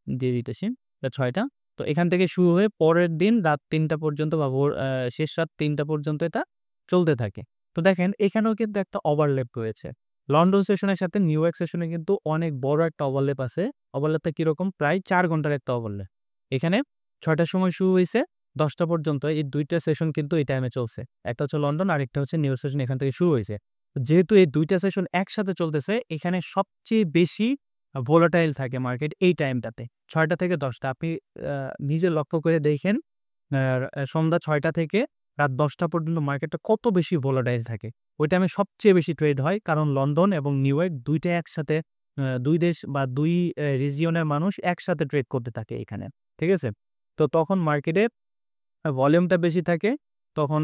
দিয়ে দিতেছি। এটা ৬টা। তো এখান থেকে শুরু হয়ে পরের দিন রাত ৩টা পর্যন্ত বা ভোর শেষ রাত ৩টা পর্যন্ত এটা চলতে থাকে। তো দেখেন এখানেও কিন্তু একটা ওভারল্যাপ রয়েছে। লন্ডন সেশনের সাথে নিউ ইয়র্ক সেশনে কিন্তু অনেক বড় একটা ওভারল্যাপ আছে। ওভারল্যাপটা কিরকম? প্রায় ৪ ঘন্টার একটা ওভারল্যাপ। এখানে ৬টার সময় শুরু হইছে, ১০টা পর্যন্ত এই ২টা সেশন কিন্তু এই টাইমে চলছে। একটা হচ্ছে লন্ডন, আরেকটা হচ্ছে নিউ ইয়র্ক সেশন এখান থেকে শুরু হইছে। যেহেতু এই ২টা সেশন একসাথে চলতেছে, এখানে সবচেয়ে বেশি ভোলাটাইল থাকে মার্কেট এই টাইমটাতে। ৬টা থেকে ১০টা আপনি নিজে লক্ষ্য করে দেখেন সন্ধ্যা ৬টা থেকে রাত ১০টা পর্যন্ত মার্কেটটা কত বেশি ভোলাটাইল থাকে। ওই টাইমে সবচেয়ে বেশি ট্রেড হয়, কারণ লন্ডন এবং নিউ ইয়র্ক ২ টা একসাথে ২ দেশ বা ২ রিজিয়নের মানুষ একসাথে ট্রেড করতে থাকে এখানে। ঠিক আছে? তো তখন মার্কেটে ভলিউমটা বেশি থাকে। তখন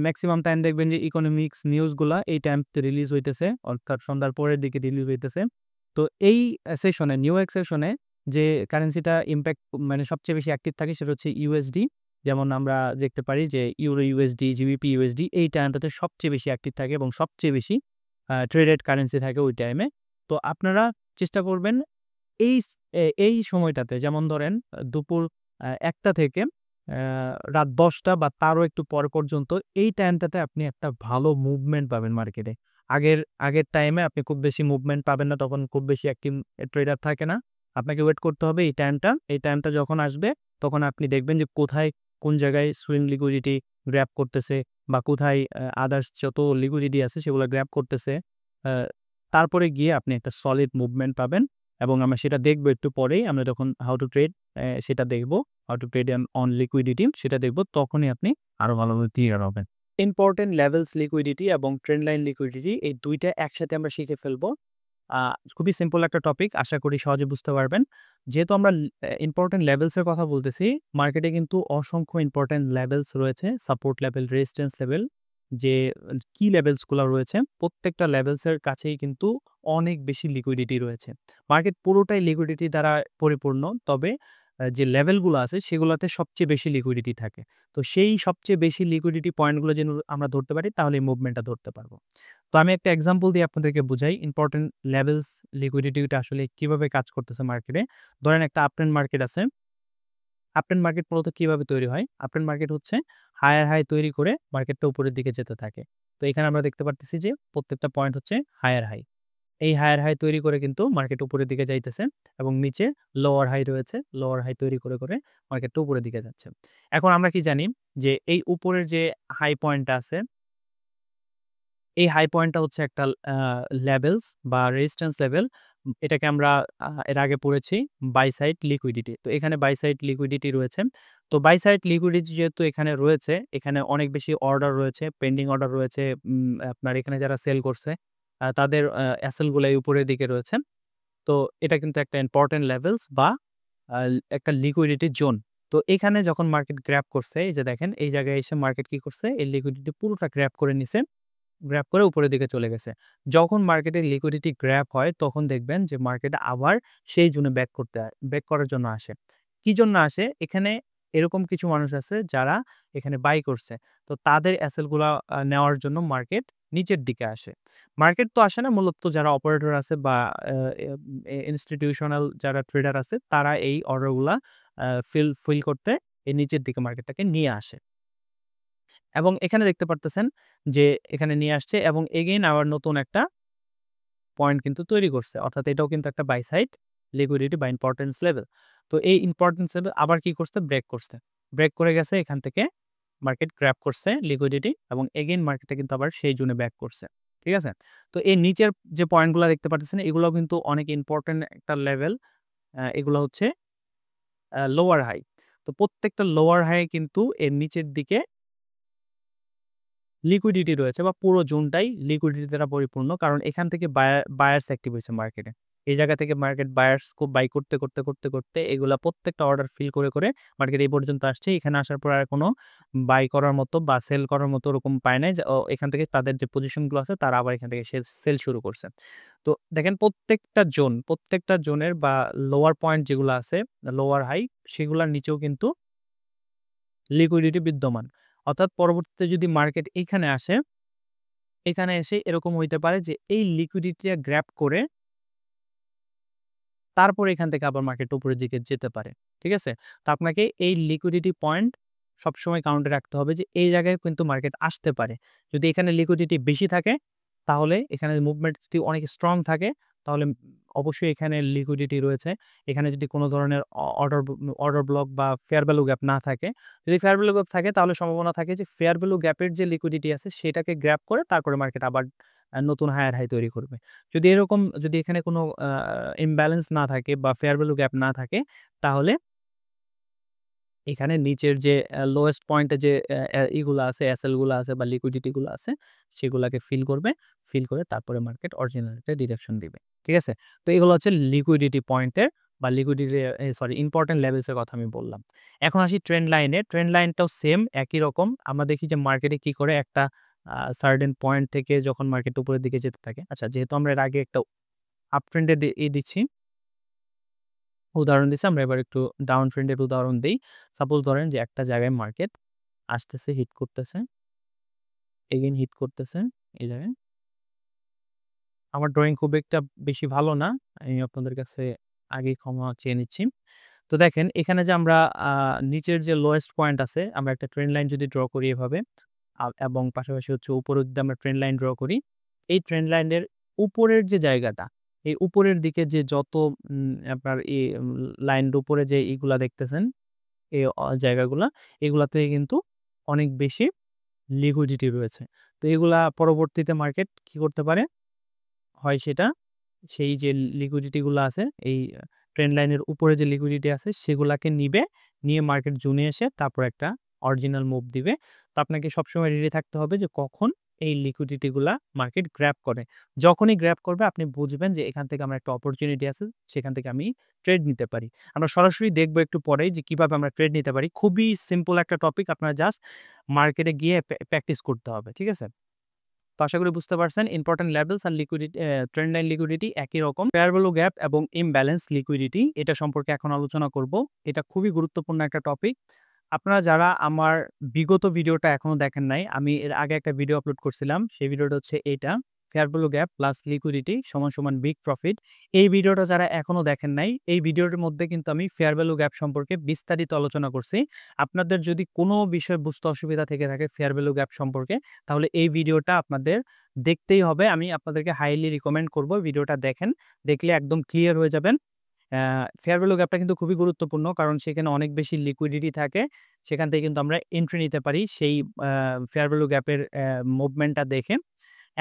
মেক্সিমাম টাইম দেখবেন যে ইকোনমিক্স নিউজগুলা এই টাইমতে রিলিজ হইতেছে, অর্থাৎ সন্ধ্যার পরের দিকে রিলিজ হইতেছে। তো এই সেশনে, নিউ ইয়র্ক সেশনে যে কারেন্সিটা ইমপ্যাক্ট মানে সবচেয়ে বেশি অ্যাক্টিভ থাকে সেটা হচ্ছে ইউএসডি। যেমন আমরা দেখতে পারি যে ইউরো ইউএসডি, জিবিপি ইউএসডি এই টাইমটাতে সবচেয়ে বেশি অ্যাক্টিভ থাকে এবং সবচেয়ে বেশি ট্রেডেড কারেন্সি থাকে ওই টাইমে। তো আপনারা চেষ্টা করবেন এই সময়টাতে, যেমন ধরেন দুপুর ১টা থেকে রাত ১০টা বা তারও একটু পর পর্যন্ত এই টাইমটাতে আপনি একটা ভালো মুভমেন্ট পাবেন মার্কেটে। আগের টাইমে আপনি খুব বেশি মুভমেন্ট পাবেন না, তখন খুব বেশি অ্যাক্টিভ ট্রেডার থাকে না। আপনাকে ওয়েট করতে হবে এই টাইমটা। এই টাইমটা যখন আসবে তখন আপনি দেখবেন যে কোথায় কোন জায়গায় সুইং লিকুইডিটি গ্র্যাব করতেছে বা কোথায় আদার্স যত লিকুইডিটি আছে সেগুলো গ্র্যাব করতেছে। আ তারপরে গিয়ে আপনি একটা সলিড মুভমেন্ট পাবেন এবং আমরা সেটা দেখব একটু পরেই। আমরা যখন হাউ টু ট্রেড সেটা দেখব। How to trade on liquidity সেটা দেখব, তখনই আপনি আরো ভালোভাবে ক্লিয়ার হবেন। ইম্পর্টেন্ট লেভেলস লিকুইডিটি এবং ট্রেন্ড লাইন লিকুইডিটি এই ২টা একসাথে আমরা শিখে ফেলবো। খুবই সিম্পল একটা টপিক, আশা করি সহজে বুঝতে পারবেন। যেহেতু আমরা ইম্পোর্টেন্ট লেভেলসের কথা বলতেছি, মার্কেটে কিন্তু অসংখ্য ইম্পোর্টেন্ট লেভেলস রয়েছে, সাপোর্ট লেভেল, রেজিস্ট্যান্স লেভেল, যে কি লেভেলসগুলো রয়েছে প্রত্যেকটা লেভেলসের কাছেই কিন্তু অনেক বেশি লিকুইডিটি রয়েছে। মার্কেট পুরোটাই লিকুইডিটি দ্বারা পরিপূর্ণ, তবে যে লেভেলগুলো আছে সেগুলোতে সবচেয়ে বেশি লিকুইডিটি থাকে। তো সেই সবচেয়ে বেশি লিকুইডিটি পয়েন্টগুলো যেন আমরা ধরতে পারি, তাহলে এই মুভমেন্টটা ধরতে পারবো। তো আমি একটা এক্সাম্পল দিয়ে আপনাদেরকে বুঝাই ইম্পোর্টেন্ট লেভেলস লিকুইডিটিটা আসলে কিভাবে কাজ করতেছে মার্কেটে। ধরেন একটা আপট্রেন্ড মার্কেট আছে। আপট্রেন্ড মার্কেট মূলত কিভাবে তৈরি হয়? আপট্রেন্ড মার্কেট হচ্ছে হায়ার হাই তৈরি করে মার্কেটটা উপরের দিকে যেতে থাকে। তো এখানে আমরা দেখতে পারতেছি যে প্রত্যেকটা পয়েন্ট হচ্ছে হায়ার হাই। এই হায়ার হাই তৈরি করে কিন্তু মার্কেট উপরের দিকে যাইতেছে এবং নিচে লোয়ার হাই রয়েছে। লোয়ার হাই তৈরি করে মার্কেটটা উপরের দিকে যাচ্ছে। এখন আমরা কি জানি যে এই উপরের যে হাই পয়েন্টটা আছে, এই হাই পয়েন্টটা হচ্ছে একটা লেভেলস বা রেজিস্ট্যান্স লেভেল। এটাকে আমরা এর আগে পড়েছি বাই সাইড লিকুইডিটি। তো এখানে বাই সাইড লিকুইডিটি রয়েছে। তো বাই সাইড লিকুইডিটি যেহেতু এখানে রয়েছে, এখানে অনেক বেশি অর্ডার রয়েছে, পেন্ডিং অর্ডার রয়েছে। আপনার এখানে যারা সেল করছে তাদের অ্যাসেলগুলো এই উপরের দিকে রয়েছে। তো এটা কিন্তু একটা ইম্পর্টেন্ট লেভেলস বা একটা লিকুইডিটি জোন। তো এখানে যখন মার্কেট গ্র্যাব করছে, এই যে দেখেন এই জায়গায় এসে মার্কেট কি করছে, এই লিকুইডিটি পুরোটা গ্র্যাব করে নিছে, গ্র্যাব করে উপরের দিকে চলে গেছে। যখন মার্কেটে লিকুইডিটি গ্র্যাব হয় তখন দেখবেন যে মার্কেট আবার সেই জোনে ব্যাক করার জন্য আসে। কি জন্য আসে? এখানে এরকম কিছু মানুষ আছে যারা এখানে বাই করছে। তো তাদের অ্যাসেলগুলা নেওয়ার জন্য মার্কেট নিচের দিকে আসে। মার্কেট তো আসে না, মূলত যারা অপারেটর আছে বা ইনস্টিটিউশনাল যারা ট্রেডার আছে তারা এই অর্ডারগুলা ফিল করতে এই নিচের দিকে মার্কেটটাকে নিয়ে আসে। এবং এখানে দেখতে পারতেছেন যে এখানে নিয়ে আসছে এবং এগেইন আবার নতুন একটা পয়েন্ট কিন্তু তৈরি করছে। অর্থাৎ এটাও কিন্তু একটা বাই সাইড লিকুইডিটি বা ইম্পর্টেন্স লেভেল। তো এই ইম্পর্টেন্স লেভেল আবার কি করছে? ব্রেক করছে। ব্রেক করে গেছে, এখান থেকে মার্কেট গ্র্যাব করছে লিকুইডিটি এবং এগেইন মার্কেটটা কিন্তু আবার সেই জোনে ব্যাক করছে। ঠিক আছে? তো এই নিচের যে পয়েন্টগুলো দেখতে পাচ্ছেন এগুলোও কিন্তু অনেক ইম্পর্টেন্ট একটা লেভেল। এগুলো হচ্ছে লোয়ার হাই। তো প্রত্যেকটা লোয়ার হাই কিন্তু এর নিচের দিকে লিকুইডিটি রয়েছে বা পুরো জোনটাই লিকুইডিটি দ্বারা পরিপূর্ণ। কারণ এখান থেকে বায়ার্স অ্যাক্টিভ হয়েছে মার্কেটে। এই জায়গা থেকে মার্কেট বায়ার্স খুব বাই করতে এগুলা প্রত্যেকটা অর্ডার ফিল করে মার্কেট এই পর্যন্ত আসছে। এখানে আসার পর আর কোনো বাই করার মতো বা সেল করার মতো ওরকম পায় নাই। যে এখান থেকে তাদের যে পজিশনগুলো আছে তারা আবার এখান থেকে সেল শুরু করছে। তো দেখেন প্রত্যেকটা জোনের বা লোয়ার পয়েন্ট যেগুলো আছে, লোয়ার হাই, সেগুলোর নিচেও কিন্তু লিকুইডিটি বিদ্যমান। অর্থাৎ পরবর্তীতে যদি মার্কেট এইখানে আসে, এখানে এসে এরকম হইতে পারে যে এই লিকুইডিটিটা গ্র্যাব করে তারপর এখান থেকে আবার মার্কেট উপরের দিকে যেতে পারে। ঠিক আছে? তো আপনাকে এই লিকুইডিটি পয়েন্ট সবসময় কাউন্টে রাখতে হবে যে এই জায়গায় কিন্তু মার্কেট আসতে পারে। যদি এখানে লিকুইডিটি বেশি থাকে তাহলে এখানে মুভমেন্ট যদি অনেক স্ট্রং থাকে তাহলে অবশ্যই এখানে লিকুইডিটি রয়েছে। এখানে যদি কোনো ধরনের অর্ডার ব্লক বা ফেয়ার ভ্যালু গ্যাপ না থাকে, যদি ফেয়ার ভ্যালু গ্যাপ থাকে তাহলে সম্ভাবনা থাকে যে ফেয়ার ভ্যালু গ্যাপের যে লিকুইডিটি আছে সেটাকে গ্র্যাব করে তারপরে মার্কেট আবার নতুন হায়ার হাই তৈরি করবে। যদি এখানে কোনো ইমব্যালেন্স না থাকে বা ফেয়ার ভ্যালু গ্যাপ না থাকে তাহলে এখানে নিচের যে লোয়েস্ট পয়েন্টে যে ইগুলা আছে, এসএল গুলা আছে বা লিকুইডিটি গুলো আছে সেগুলাকে ফিল করবে। ফিল করে তারপরে মার্কেট অরিজিনাল একটা ডিরেকশন দিবে। ঠিক আছে? তো এগুলো হচ্ছে লিকুইডিটি পয়েন্টের বা ইম্পোর্টেন্ট লেভেলস এর কথা আমি বললাম। এখন আসি ট্রেন্ড লাইনে। ট্রেন্ড লাইনটাও সেম একই রকম। আমরা দেখি যে মার্কেটে কি করে একটা সার্টেন পয়েন্ট থেকে যখন মার্কেট উপরের দিকে যেতে থাকে। আচ্ছা, যেহেতু আমরা এর আগে একটা আপ ট্রেন্ডের দিচ্ছি, উদাহরণ দিচ্ছি, আমরা এবার একটু ডাউন ট্রেন্ডের উদাহরণ দেই। সাপোজ ধরেন যে একটা জায়গায় মার্কেট আসতেছে, হিট করতেছে, এগেইন হিট করতেছে এই জায়গায়। আমার ড্রয়িং খুব একটা বেশি ভালো না। আমি আপনাদের কাছে আগেই ক্ষমা চেয়ে নিচ্ছি। তো দেখেন এখানে যে আমরা নিচের যে লোয়েস্ট পয়েন্ট আছে, আমরা একটা ট্রেন্ড লাইন যদি ড্র করি এভাবে এবং পাশাপাশি হচ্ছে উপরে যদি আমরা ট্রেন্ড লাইন ড্র করি, এই ট্রেন্ড লাইনের উপরের যে জায়গাটা, এই উপরের দিকে যে যত আপনার লাইনের উপরে যে ইগুলা দেখতেছেন, এই জায়গাগুলা, এগুলাতে কিন্তু অনেক বেশি লিকুইডিটি রয়েছে। তো এগুলা পরবর্তীতে মার্কেট কি করতে পারে? হয় সেটা সেই যে লিকুইডিটি গুলো আছে, এই ট্রেন্ড লাইনের উপরে যে লিকুইডিটি আছে সেগুলাকে নিয়ে মার্কেট জোনে এসে তারপর একটা অরিজিনাল মুভ দিবে। তো আপনাকে সবসময় রেডি থাকতে হবে যে কখন এই লিকুইডিটিগুলা মার্কেট গ্র্যাব করে। যখনই গ্র্যাব করবে আপনি বুঝবেন যে এখান থেকে আমার একটা অপরচুনিটি আছে, সেখান থেকে আমি ট্রেড নিতে পারি। আমরা সরাসরি দেখব একটু পরেই যে কিভাবে আমরা ট্রেড নিতে পারি। খুবই সিম্পল একটা টপিক, আপনার জাস্ট মার্কেটে গিয়ে প্র্যাকটিস করতে হবে। ঠিক আছে? তো আশা করি বুঝতে পারছেন ইম্পোর্টেন্ট লেভেলস আর লিকুইডিটি, ট্রেন্ড লাইন লিকুইডিটি একই রকম। ফেয়ার ভ্যালু গ্যাপ এবং ইমব্যালেন্স লিকুইডিটি এটা সম্পর্কে এখন আলোচনা করব। এটা খুবই গুরুত্বপূর্ণ একটা টপিক। আপনারা যারা আমার বিগত ভিডিওটা এখনো দেখেন নাই, আমি এর আগে একটা ভিডিও আপলোড করছিলাম। সেই ভিডিওটা হচ্ছে এইটা, fair value gap plus liquidity সমান সমান বিগ প্রফিট। এই ভিডিওটা যারা এখনো দেখেন নাই, এই ভিডিওর মধ্যে কিন্তু আমি ফেয়ার ভ্যালু গ্যাপ সম্পর্কে বিস্তারিত আলোচনা করছি। আপনাদের যদি কোনো বিষয় বুঝতে অসুবিধা থেকে থাকে ফেয়ার ভ্যালু গ্যাপ সম্পর্কে, তাহলে এই ভিডিওটা আপনাদের দেখতেই হবে। আমি আপনাদেরকে হাইলি রিকমেন্ড করব ভিডিওটা দেখেন, দেখলে একদম ক্লিয়ার হয়ে যাবেন। ফেয়ার ভ্যালু গ্যাপটা কিন্তু খুবই গুরুত্বপূর্ণ, কারণ সেখানে অনেক বেশি লিকুইডিটি থাকে। সেখান থেকে কিন্তু আমরা এন্ট্রি নিতে পারি সেই ফেয়ার ভ্যালু গ্যাপের মুভমেন্টটা দেখে।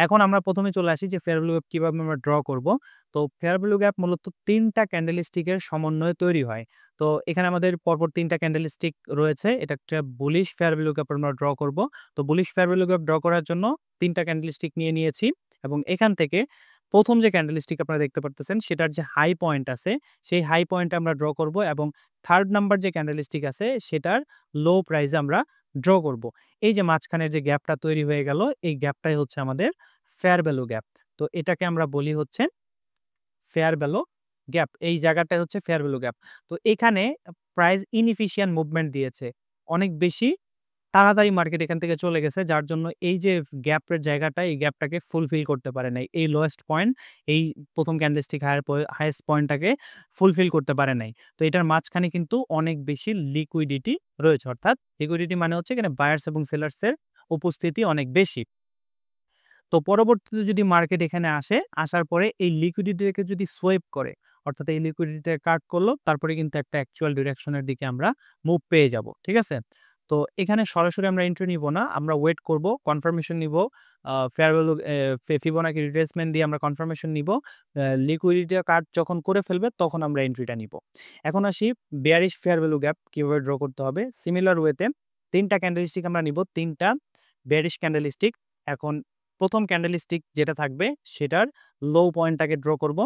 এখন আমরা প্রথমে চলে আসি যে ফেয়ার ভ্যালু গ্যাপ কিভাবে আমরা ড্র করব। তো ফেয়ার ভ্যালু গ্যাপ মূলত ৩টা ক্যান্ডেলস্টিকের সমন্বয়ে তৈরি হয়। তো এখানে আমাদের পরপর ৩টা ক্যান্ডেলস্টিক রয়েছে। এটা একটা বুলিশ ফেয়ার ভ্যালু গ্যাপ আমরা ড্র করব। তো bullish fair value gap draw করার জন্য ৩টা ক্যান্ডেলস্টিক নিয়েছি এবং এখান থেকে প্রথম যে ক্যান্ডেলস্টিক আপনারা দেখতে পারতেছেন সেটার যে হাই পয়েন্ট আছে, সেই হাই পয়েন্টে আমরা ড্র করব এবং থার্ড নাম্বার যে ক্যান্ডেলস্টিক আছে সেটার লো প্রাইসে আমরা ড্র করব। এই যে মাঝখানের যে গ্যাপটা তৈরি হয়ে গেল, এই গ্যাপটাই হচ্ছে আমাদের ফেয়ার ভ্যালু গ্যাপ। তো এটাকে আমরা বলি হচ্ছে ফেয়ার ভ্যালু গ্যাপ। এই জায়গাটাই হচ্ছে ফেয়ার ভ্যালু গ্যাপ। তো এখানে প্রাইস ইনএফিশিয়েন্ট মুভমেন্ট দিয়েছে, অনেক বেশি তাড়াতাড়ি মার্কেট এখান থেকে চলে গেছে, যার জন্য এই যে গ্যাপের জায়গাটা, এই গ্যাপটাকে ফুলফিল করতে পারে নাই। এই লোয়েস্ট পয়েন্ট, এই প্রথম ক্যান্ডেলস্টিক হাইয়েস্ট পয়েন্টটাকে ফুলফিল করতে পারে নাই। তো এটার মাঝখানে কিন্তু অনেক বেশি লিকুইডিটি রয়েছে, অর্থাৎ লিকুইডিটি মানে হচ্ছে এখানে বায়ার্স এবং সেলার্সের উপস্থিতি অনেক বেশি। তো পরবর্তীতে যদি মার্কেট এখানে আসে, আসার পরে এই লিকুইডিটিকে যদি সোয়েপ করে, অর্থাৎ এই লিকুইডিটি কাট করলো, তারপরে কিন্তু একটা অ্যাকচুয়াল ডিরেকশনের দিকে আমরা মুভ পেয়ে যাব। ঠিক আছে? তো এখানে সরাসরি আমরা এন্ট্রি নিব না, আমরা ওয়েট করব, কনফার্মেশন নিব। ফেয়ার ভ্যালু ফিবোনাকি রিট্রেসমেন্ট দিয়ে আমরা কনফার্মেশন নিব। লিকুইডিটি কাট যখন করে ফেলবে তখন আমরা এন্ট্রিটা নিব। এখন আসি বেয়ারিশ ফেয়ার ভ্যালু গ্যাপ কিভাবে ড্র করতে হবে। সিমিলার ওয়েতে ৩টা ক্যান্ডেলস্টিক আমরা নিব, ৩টা বেয়ারিশ ক্যান্ডেলস্টিক। এখন প্রথম ক্যান্ডেলস্টিক যেটা থাকবে সেটার লো পয়েন্টটাকে ড্র করব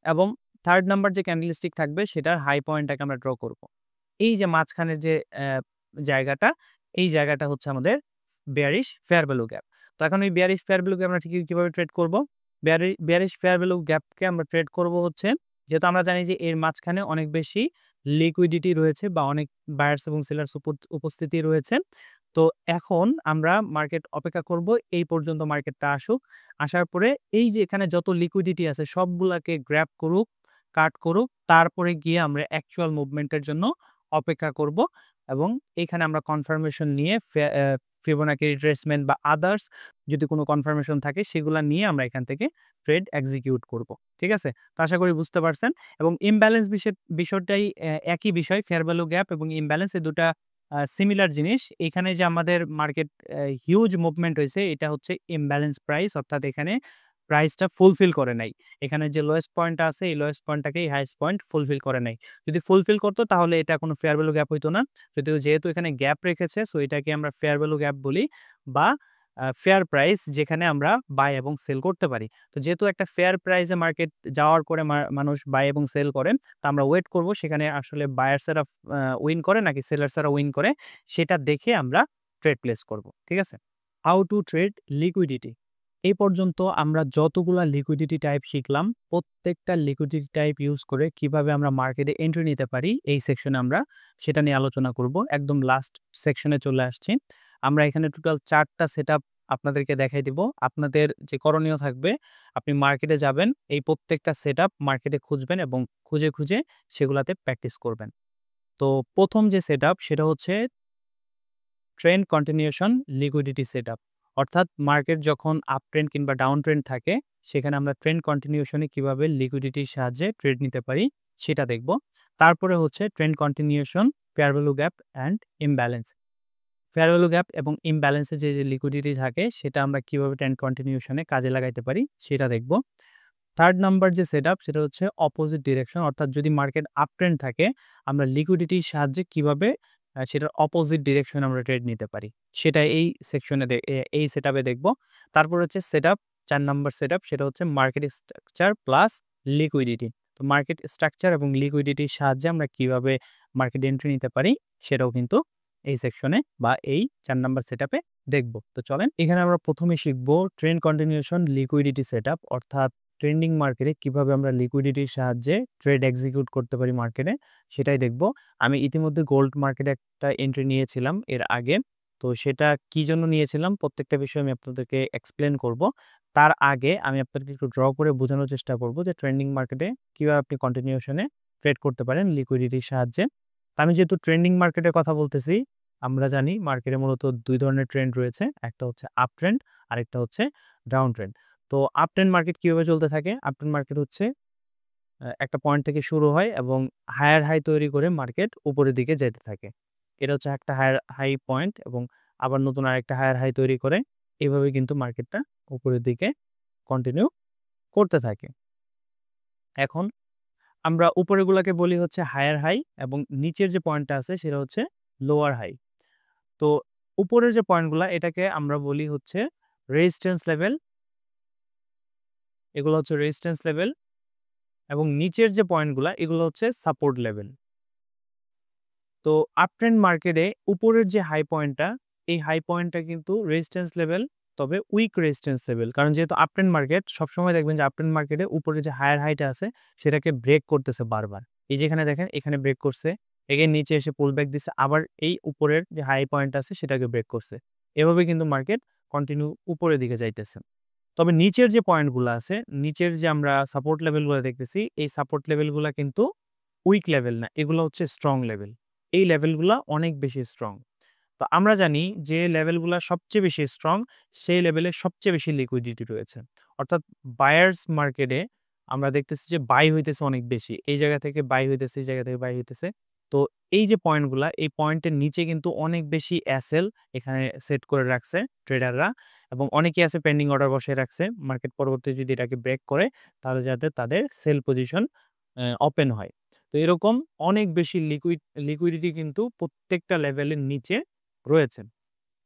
এবং থার্ড নাম্বার যে ক্যান্ডেলস্টিক থাকবে সেটার হাই পয়েন্টটাকে আমরা ড্র করব। এই যে মাঝখানের যে জায়গাটা, এই জায়গাটা হচ্ছে আমাদের বেয়ারিশ ফেয়ার ভ্যালু গ্যাপ। তো এখন এই বেয়ারিশ ফেয়ার ভ্যালু গ্যাপ আমরা ঠিক কিভাবে ট্রেড করব? বেয়ারিশ ফেয়ার ভ্যালু গ্যাপকে আমরা ট্রেড করব হচ্ছে, যেহেতু আমরা জানি যে এর মাঝখানে অনেক বেশি লিকুইডিটি রয়েছে বা অনেক বায়ার্স এবং সেলার্স উপস্থিতি রয়েছে। তো এখন আমরা মার্কেট অপেক্ষা করব এই পর্যন্ত মার্কেটটা আসুক। আসার পরে এই যে এখানে যত লিকুইডিটি আছে সবগুলাকে গ্র্যাব করুক, কাট করুক, তারপরে গিয়ে আমরা অ্যাকচুয়াল মুভমেন্টের জন্য অপেক্ষা করব এবং এখানে আমরা কনফার্মেশন নিয়ে ফিবোনাকি রিট্রেসমেন্ট বা আদার্স যদি কোনো কনফার্মেশন থাকে সেগুলো নিয়ে আমরা এখান থেকে ট্রেড এক্সিকিউট করব। ঠিক আছে? তো আশা করি বুঝতে পারছেন। এবং ইমব্যালেন্স বিষয়টাই একই বিষয়। ফেয়ার ভ্যালু গ্যাপ এবং ইমব্যালেন্স এই দুটা সিমিলার জিনিস। এখানে যে আমাদের মার্কেট হিউজ মুভমেন্ট হয়েছে, এটা হচ্ছে ইমব্যালেন্স প্রাইস, অর্থাৎ এখানে প্রাইসটা ফুলফিল করে নাই। এখানে যে লোয়েস্ট পয়েন্টটা আছে এই লোয়েস্ট পয়েন্টটাকে এই হাইয়েস্ট পয়েন্ট ফুলফিল করে নাই। যদি ফুলফিল করতো তাহলে এটা কোনো ফেয়ার ভ্যালু গ্যাপ হইতো না। যেহেতু এখানে গ্যাপ রেখেছে, সো এটাকে আমরা ফেয়ার ভ্যালু গ্যাপ বলি বা ফেয়ার প্রাইস, যেখানে আমরা বাই এবং সেল করতে পারি। তো যেহেতু একটা ফেয়ার প্রাইসে মার্কেট যাওয়ার পরে মানুষ বাই এবং সেল করেন, তা আমরা ওয়েট করব সেখানে আসলে বায়ার্সেরা উইন করে নাকি সেলার্সেরা উইন করে, সেটা দেখে আমরা ট্রেড প্লেস করব। ঠিক আছে? How to trade liquidity. এই পর্যন্ত আমরা যতগুলা লিকুইডিটি টাইপ শিখলাম, প্রত্যেকটা লিকুইডিটি টাইপ ইউজ করে কিভাবে আমরা মার্কেটে এন্ট্রি নিতে পারি, এই সেকশনে আমরা সেটা নিয়ে আলোচনা করব। একদম লাস্ট সেকশনে চলে আসছি। আমরা এখানে টোটাল 4টা সেটআপ আপনাদেরকে দেখাই দিব। আপনাদের যে করণীয় থাকবে, আপনি মার্কেটে যাবেন, এই প্রত্যেকটা সেটআপ মার্কেটে খুঁজবেন এবং খুঁজে খুঁজে সেগুলাতে প্র্যাকটিস করবেন। তো প্রথম যে সেটআপ সেটা হচ্ছে ট্রেন্ড কন্টিনিউশন লিকুইডিটি সেটআপ। অর্থাৎ মার্কেট যখন আপ ট্রেন্ড কিংবা ডাউন ট্রেন্ড থাকে, সেখানে আমরা ট্রেন্ড কন্টিনিউশনে কিভাবে লিকুইডিটির সাহায্যে ট্রেড নিতে পারি সেটা দেখব। তারপরে হচ্ছে trend continuation, fair value gap and imbalance. Fair value gap এবং ইমব্যালেন্সে যে লিকুইডিটি থাকে সেটা আমরা কিভাবে ট্রেন্ড কন্টিনিউশনে কাজে লাগাইতে পারি সেটা দেখব। থার্ড নাম্বার যে সেটআপ সেটা হচ্ছে অপোজিট ডিরেকশন, অর্থাৎ যদি মার্কেট আপ ট্রেন্ড থাকে আমরা লিকুইডিটির সাহায্যে কিভাবে সেটার অপোজিট ডিরেকশন আমরা ট্রেড নিতে পারি। সেটা এই সেকশনে এই সেটআপে দেখব। তারপর হচ্ছে সেটআপ ৪ নাম্বার সেটআপ সেটা হচ্ছে মার্কেট স্ট্রাকচার প্লাস লিকুইডিটি। তো মার্কেট স্ট্রাকচার এবং লিকুইডিটির সাহায্যে আমরা কিভাবে মার্কেট এন্ট্রি নিতে পারি সেটাও কিন্তু এই সেকশনে বা এই ৪ নাম্বার সেটআপে দেখব। তো চলেন এখানে আমরা প্রথমে শিখব ট্রেন্ড কন্টিনিউশন লিকুইডিটি সেটআপ, অর্থাৎ ট্রেন্ডিং মার্কেটে কিভাবে আমরা লিকুইডিটির সাহায্যে ট্রেড এক্সিকিউট করতে পারি মার্কেটে, সেটাই দেখব। আমি ইতিমধ্যে গোল্ড মার্কেটে একটা এন্ট্রি নিয়েছিলাম এর আগে। তো সেটা কি জন্য নিয়েছিলাম প্রত্যেকটা বিষয় আমি আপনাদেরকে এক্সপ্লেন করব। তার আগে আমি আপনাদেরকে একটু ড্র করে বোঝানোর চেষ্টা করব যে ট্রেন্ডিং মার্কেটে কিভাবে আপনি কন্টিনিউশনে ট্রেড করতে পারেন লিকুইডিটির সাহায্যে। তো আমি যেহেতু ট্রেন্ডিং মার্কেটের কথা বলতেছি, আমরা জানি মার্কেটে মূলত ২ ধরনের ট্রেন্ড রয়েছে। একটা হচ্ছে আপ ট্রেন্ড, আরেকটা হচ্ছে ডাউন ট্রেন্ড। তো আপ ট্রেন্ড মার্কেট কিভাবে চলতে থাকে? আপ ট্রেন্ড মার্কেট হচ্ছে একটা পয়েন্ট থেকে শুরু হয় এবং হায়ার হাই তৈরি করে মার্কেট উপরের দিকে যেতে থাকে। এটা হচ্ছে একটা হায়ার হাই পয়েন্ট এবং আবার নতুন আরেকটা হায়ার হাই তৈরি করে এভাবে কিন্তু মার্কেটটা উপরের দিকে কন্টিনিউ করতে থাকে। এখন আমরা উপরেরগুলাকে বলি হচ্ছে হায়ার হাই এবং নিচের যে পয়েন্টটা আছে সেটা হচ্ছে লোয়ার হাই। তো উপরের যে পয়েন্টগুলা এটাকে আমরা বলি হচ্ছে রেজিস্ট্যান্স লেভেল, এগুলো হচ্ছে রেজিস্ট্যান্স লেভেল এবং নিচের যে পয়েন্টগুলা এগুলো হচ্ছে সাপোর্ট লেভেল। তো আপট্রেন্ড মার্কেটে উপরের যে হাই পয়েন্টটা, এই হাই পয়েন্টটা কিন্তু রেজিস্ট্যান্স লেভেল, তবে উইক রেজিস্ট্যান্স লেভেল। কারণ যেহেতু আপট্রেন্ড মার্কেট সবসময় দেখবেন যে আপট্রেন্ড মার্কেটে উপরে যে হায়ার হাইটা আছে সেটাকে ব্রেক করতেছে বারবার। এই যেখানে দেখেন এখানে ব্রেক করছে, এগেন নিচে এসে পুল ব্যাক দিছে, আবার এই উপরের যে হাই পয়েন্ট আছে সেটাকে ব্রেক করছে। এভাবে কিন্তু মার্কেট কন্টিনিউ উপরের দিকে যাইতেছে। তবে নিচের যে পয়েন্টগুলো আছে, নিচের যে আমরা সাপোর্ট লেভেলগুলো দেখতেছি, এই সাপোর্ট লেভেলগুলো কিন্তু উইক লেভেল না, এগুলো হচ্ছে স্ট্রং লেভেল। এই লেভেলগুলা অনেক বেশি স্ট্রং। তো আমরা জানি যে লেভেলগুলা সবচেয়ে বেশি স্ট্রং, সেই লেভেলে সবচেয়ে বেশি লিকুইডিটি রয়েছে। অর্থাৎ বায়ার্স মার্কেটে আমরা দেখতেছি যে বাই হইতেছে অনেক বেশি। এই জায়গা থেকে বাই হইতেছে, এই জায়গা থেকে বাই হইতেছে। তো এই যে পয়েন্টগুলা, এই পয়েন্টের নিচে কিন্তু অনেক বেশি এসএল এখানে সেট করে রাখছে ট্রেডাররা এবং অনেকেই আছে পেন্ডিং অর্ডার বসিয়ে রাখছে। মার্কেট পরবর্তীতে যদি এটাকে ব্রেক করে তাহলে যাতে তাদের সেল পজিশন ওপেন হয়। তো এরকম অনেক বেশি লিকুইডিটি কিন্তু প্রত্যেকটা লেভেলের নিচে রয়েছে।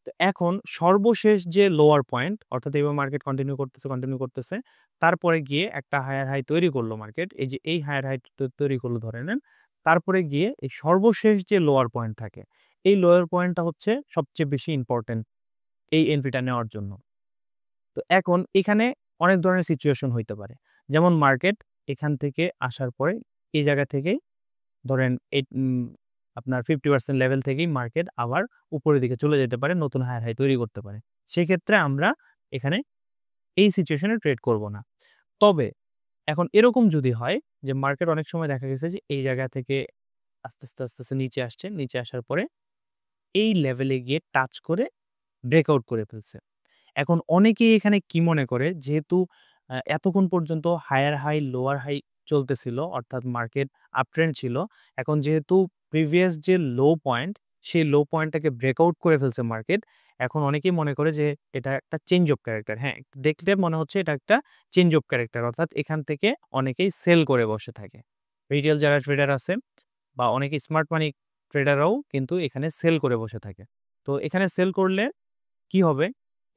তো এখন সর্বশেষ যে লোয়ার পয়েন্ট, অর্থাৎ এবার মার্কেট কন্টিনিউ করতেছে, তারপরে গিয়ে একটা হায়ার হাই তৈরি করলো মার্কেট। এই যে এই হায়ার হাই তৈরি করলো ধরে নেন, তারপরে গিয়ে এই সর্বশেষ যে লোয়ার পয়েন্ট থাকে, এই লোয়ার পয়েন্টটা হচ্ছে সবচেয়ে বেশি ইম্পর্টেন্ট এই এন্ট্রিটা নেওয়ার জন্য। তো এখন এখানে অনেক ধরনের সিচুয়েশন হইতে পারে। যেমন মার্কেট এখান থেকে আসার পরে এই জায়গা থেকেই ধরেন আপনার 50% লেভেল থেকেই মার্কেট আবার উপরের দিকে চলে যেতে পারে, নতুন হায়ার হাই তৈরি করতে পারে। সেক্ষেত্রে আমরা এখানে এই সিচুয়েশনে ট্রেড করব না। তবে এখন এরকম যদি হয় যে মার্কেট অনেক সময় দেখা গেছে যে এই জায়গা থেকে আস্তে আস্তে নিচে আসছে, নিচে আসার পরে এই লেভেলে গিয়ে টাচ করে ব্রেকআউট করে ফেলছে। এখন অনেকেই এখানে কি মনে করে, যেহেতু এতক্ষণ পর্যন্ত হায়ার হাই, লোয়ার হাই চলতেছিল, অর্থাৎ মার্কেট আপট্রেন্ড ছিল। এখন যেহেতু প্রিভিয়াস যে লো পয়েন্ট, সেই লো পয়েন্টটাকে ব্রেকআউট করে ফেলছে মার্কেট। এখন অনেকেই মনে করে যে এটা একটা চেঞ্জ অফ ক্যারেক্টার। হ্যাঁ, দেখলে মনে হচ্ছে এটা একটা চেঞ্জ অফ ক্যারেক্টার, অর্থাৎ এখান থেকে অনেকেই সেল করে বসে থাকে। রিটেল যারা ট্রেডার আছে বা অনেকে স্মার্ট মানি ট্রেডাররাও কিন্তু এখানে সেল করে বসে থাকে। তো এখানে সেল করলে কি হবে?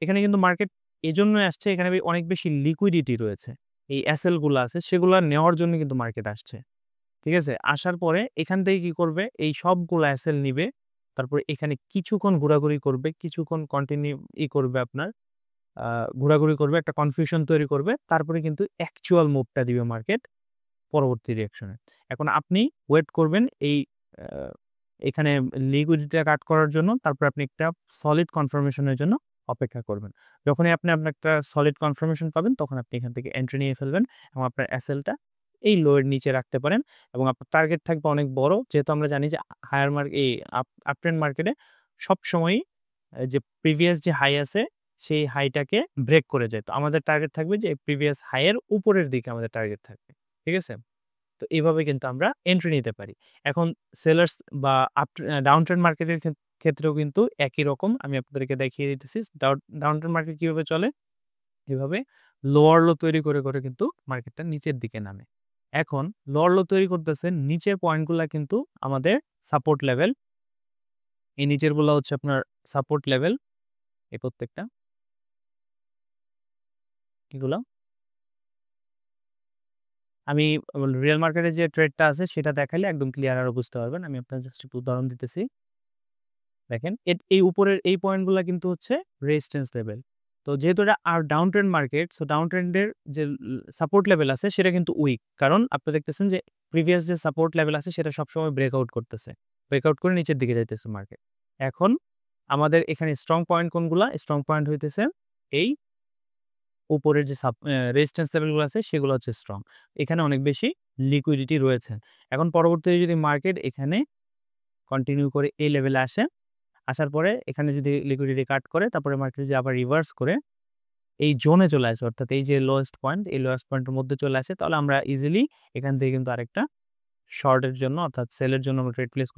এখানে কিন্তু মার্কেট এজন্যই আসছে, এখানে অনেক বেশি লিকুইডিটি রয়েছে। এই এসএল গুলা আছে সেগুলা নেওয়ার জন্য কিন্তু মার্কেট আসছে। ঠিক আছে? আসার পরে এখান থেকে কি করবে? এই সবগুলা এসএল নিবে। তারপরে এখানে কিছুক্ষণ ঘোরাঘুরি করবে, কিছুক্ষণ কন্টিনিউ করবে আপনার আ ঘোরাঘুরি করবে, একটা কনফিউশন তৈরি করবে। তারপরে কিন্তু অ্যাকচুয়াল মুভটা দিবে মার্কেট পরবর্তী রিঅ্যাকশনে। এখন আপনি ওয়েট করবেন এই আ এখানে লিকুইডিটিটা কাট করার জন্য। তারপর আপনি একটা সলিড কনফার্মেশন এর জন্য অপেক্ষা করবেন। যখনই আপনি আপনার একটা সলিড কনফার্মেশন পাবেন তখন আপনি এখান থেকে এন্ট্রি নিয়ে ফেলবেন এবং আপনার এসএলটা এই লো এর নিচে রাখতে পারেন এবং আপনার টার্গেট থাকবে অনেক বড়। যেহেতু আমরা জানি যে হায়ার এই আপট্রেন্ড মার্কেটে সবসময়ই যে প্রিভিয়াস যে হাই আছে সেই হাইটাকে ব্রেক করে যায়। তো আমাদের টার্গেট থাকবে যে প্রিভিয়াস হাই এর উপরের দিকে আমাদের টার্গেট থাকবে। ঠিক আছে? তো এভাবে কিন্তু আমরা এন্ট্রি নিতে পারি। এখন সেলার্স বা ডাউন ট্রেন্ড মার্কেটের ক্ষেত্রেও কিন্তু একই রকম আমি আপনাদেরকে দেখিয়ে দিতেছি। ডাউন ট্রেন্ড মার্কেট কিভাবে চলে? এভাবে লোয়ার লো তৈরি করে কিন্তু মার্কেটটা নিচের দিকে নামে। এখন লোয়ার লো তৈরি করতেছে, নিচের পয়েন্টগুলা কিন্তু আমাদের সাপোর্ট লেভেল। এই নিচেরগুলো হচ্ছে আপনার সাপোর্ট লেভেল, এই প্রত্যেকটা এগুলো আমি রিয়েল মার্কেটে যে ট্রেডটা আছে সেটা দেখাইলে একদম ক্লিয়ার আরো বুঝতে পারবেন। আমি আপনার জাস্ট একটু উদাহরণ দিতেছি। দেখেন এই উপরের এই পয়েন্টগুলা কিন্তু হচ্ছে রেজিস্ট্যান্স লেভেল। তো যেহেতু এটা আর down trend market, so down ট্রেন্ডের যে সাপোর্ট লেভেল আছে সেটা কিন্তু উইক। কারণ আপনি দেখতেছেন যে প্রিভিয়াস যে সাপোর্ট লেভেল আছে সেটা সবসময় ব্রেকআউট করতেছে। ব্রেকআউট করে নিচের দিকে যাইতেছে মার্কেট। এখন আমাদের এখানে স্ট্রং পয়েন্ট কোনগুলা? স্ট্রং পয়েন্ট হইতেছে এই উপরের যে রেজিস্ট্যান্স লেভেলগুলো আছে সেগুলো হচ্ছে স্ট্রং। এখানে অনেক বেশি লিকুইডিটি রয়েছে। এখন পরবর্তীতে যদি মার্কেট এখানে কন্টিনিউ করে এই লেভেলে আসে, আসার পরে এখানে যদি লিকুইডিটি কাট করে তারপরে মার্কেট যদি আবার রিভার্স করে এই জোনে চলে আসে, অর্থাৎ এই যে লোয়েস্ট পয়েন্ট, এই লোয়েস্ট পয়েন্টের মধ্যে চলে আসে, তাহলে আমরা ইজিলি এখান থেকে কিন্তু আরেকটা শর্টের জন্য অর্থাৎ সেলের জন্য আমরা ট্রেড প্লেস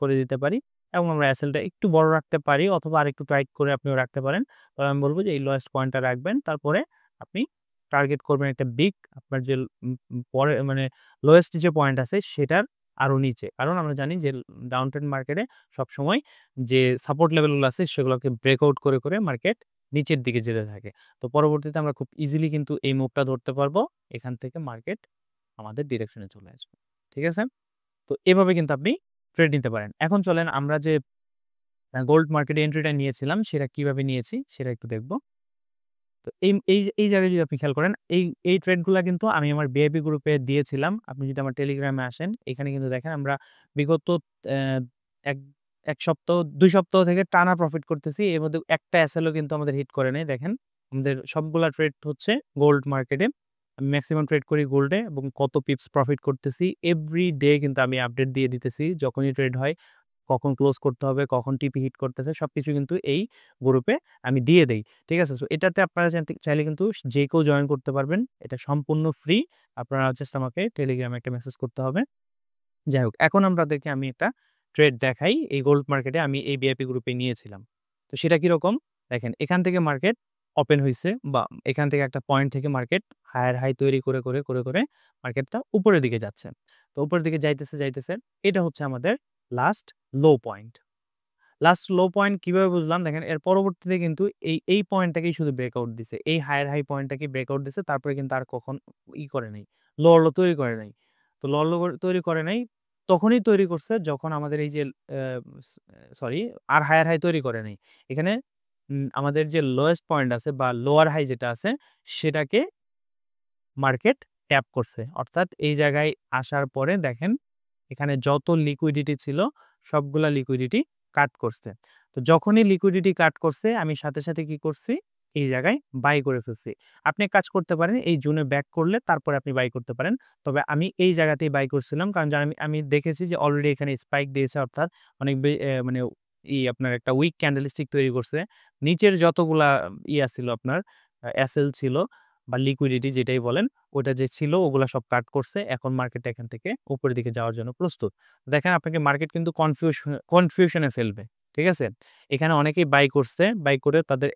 করে দিতে পারি এবং আমরা এসএলটা একটু বড় রাখতে পারি অথবা আরেকটু টাইট করে আপনিও রাখতে পারেন। তবে আমি বলবো যে এই লোয়েস্ট পয়েন্টটা রাখবেন, তারপরে আপনি টার্গেট করবেন একটা বিগ আপনার যে পরে মানে লোয়েস্ট যে পয়েন্ট আছে সেটার আরো নিচে। কারণ আমরা জানি যে ডাউন ট্রেন্ড মার্কেটে সবসময় যে সাপোর্ট লেভেলগুলো আছে সেগুলোকে ব্রেকআউট করে করে মার্কেট নিচের দিকে যেতে থাকে। তো পরবর্তীতে আমরা খুব ইজিলি কিন্তু এই মুভটা ধরতে পারবো, এখান থেকে মার্কেট আমাদের ডিরেকশনে চলে আসবে। ঠিক আছে? তো এভাবে কিন্তু আপনি ট্রেড নিতে পারেন। এখন চলেন আমরা যে গোল্ড মার্কেটে এন্ট্রিটা নিয়েছিলাম সেটা কিভাবে নিয়েছি সেটা একটু দেখব। তো এই জায়গায় যদি আপনি খেয়াল করেন এই ট্রেডগুলা কিন্তু আমি আমার ভিআইপি গ্রুপে দিয়েছিলাম। আপনি যদি আমার টেলিগ্রামে আসেন, এখানে কিন্তু দেখেন আমরা বিগত অ্যা এক ১ সপ্তাহ ২ সপ্তাহ থেকে টানা প্রফিট করতেছি। এর মধ্যে একটা এসএলও কিন্তু আমাদের হিট করে নাই। দেখেন আমাদের সবগুলা ট্রেড হচ্ছে গোল্ড মার্কেটে। আমি মেক্সিমাম ট্রেড করি গোল্ডে এবং কত পিপস প্রফিট করতেছি এভরি ডে কিন্তু আমি আপডেট দিয়ে দিতেছি। যখনই ট্রেড হয়, কখন ক্লোজ করতে হবে, কখন টিপি হিট করতেছে সবকিছু কিন্তু এই গ্রুপে আমি দিয়ে দেই। ঠিক আছে? সো এটাতে আপনারা চাইলে কিন্তু যে কেউ জয়েন করতে পারবেন। এটা সম্পূর্ণ ফ্রি। আপনারা জাস্ট আমাকে টেলিগ্রামে একটা মেসেজ করতে হবে। যাই হোক, এখন আপনাদেরকে আমি একটা ট্রেড দেখাই। এই গোল্ড মার্কেটে আমি এই ভিআইপি গ্রুপে নিয়েছিলাম। তো সেটা কিরকম? দেখেন এখান থেকে মার্কেট ওপেন হইছে বা এখান থেকে একটা পয়েন্ট থেকে মার্কেট হায়ার হাই তৈরি করে মার্কেটটা উপরের দিকে যাচ্ছে। তো উপরের দিকে যাইতেছে। এটা হচ্ছে আমাদের লাস্ট লো পয়েন্ট। লাস্ট লো পয়েন্ট কিভাবে বুঝলাম? দেখেন এর পরবর্তীতে কিন্তু এই পয়েন্টটাকেই শুধু ব্রেকআউট দিছে। এই হায়ার হাই পয়েন্টটাকেই ব্রেকআউট দিছে। তারপরে কিন্তু আর কখন করে নাই। লো তৈরি করে নাই। তো লো তৈরি করে নাই, তখনই তৈরি করছে যখন আমাদের এই যে আ স সরি আর হায়ার হাই তৈরি করে নাই। এখানে আমাদের যে লোয়েস্ট পয়েন্ট আছে বা লোয়ার হাই যেটা আছে সেটাকে মার্কেট ট্যাপ করছে। অর্থাৎ এই জায়গায় আসার পরে দেখেন এখানে যত লিকুইডিটি ছিল সবগুলা লিকুইডিটি কাট করছে। তো যখনই লিকুইডিটি কাট করছে আমি সাথে কি করছি? এই জায়গায় বাই করে ফেলছি। আপনি এক কাজ করতে পারেন, এই জোনে ব্যাক করলে তারপরে আপনি বাই করতে পারেন। তবে আমি এই জায়গাতেই বাই করছিলাম কারণ আমি দেখেছি যে অলরেডি এখানে স্পাইক দিয়েছে, অর্থাৎ অনেক মানে আপনার একটা উইক ক্যান্ডেলস্টিক তৈরি করছে। নিচের যতগুলা ছিল আপনার এসএল ছিল বা লিকুইডিটি যেটাই বলেন, ওটা যে ছিল ওগুলা সব কাট করছে। এখন মার্কেট এখান থেকে উপরের দিকে যাওয়ার জন্য প্রস্তুত। দেখেন আপনাকে মার্কেট কিন্তু কনফিউশনে ফেলবে। ঠিক আছে? এখানে অনেকেই বাই করছে। বাই করে তাদের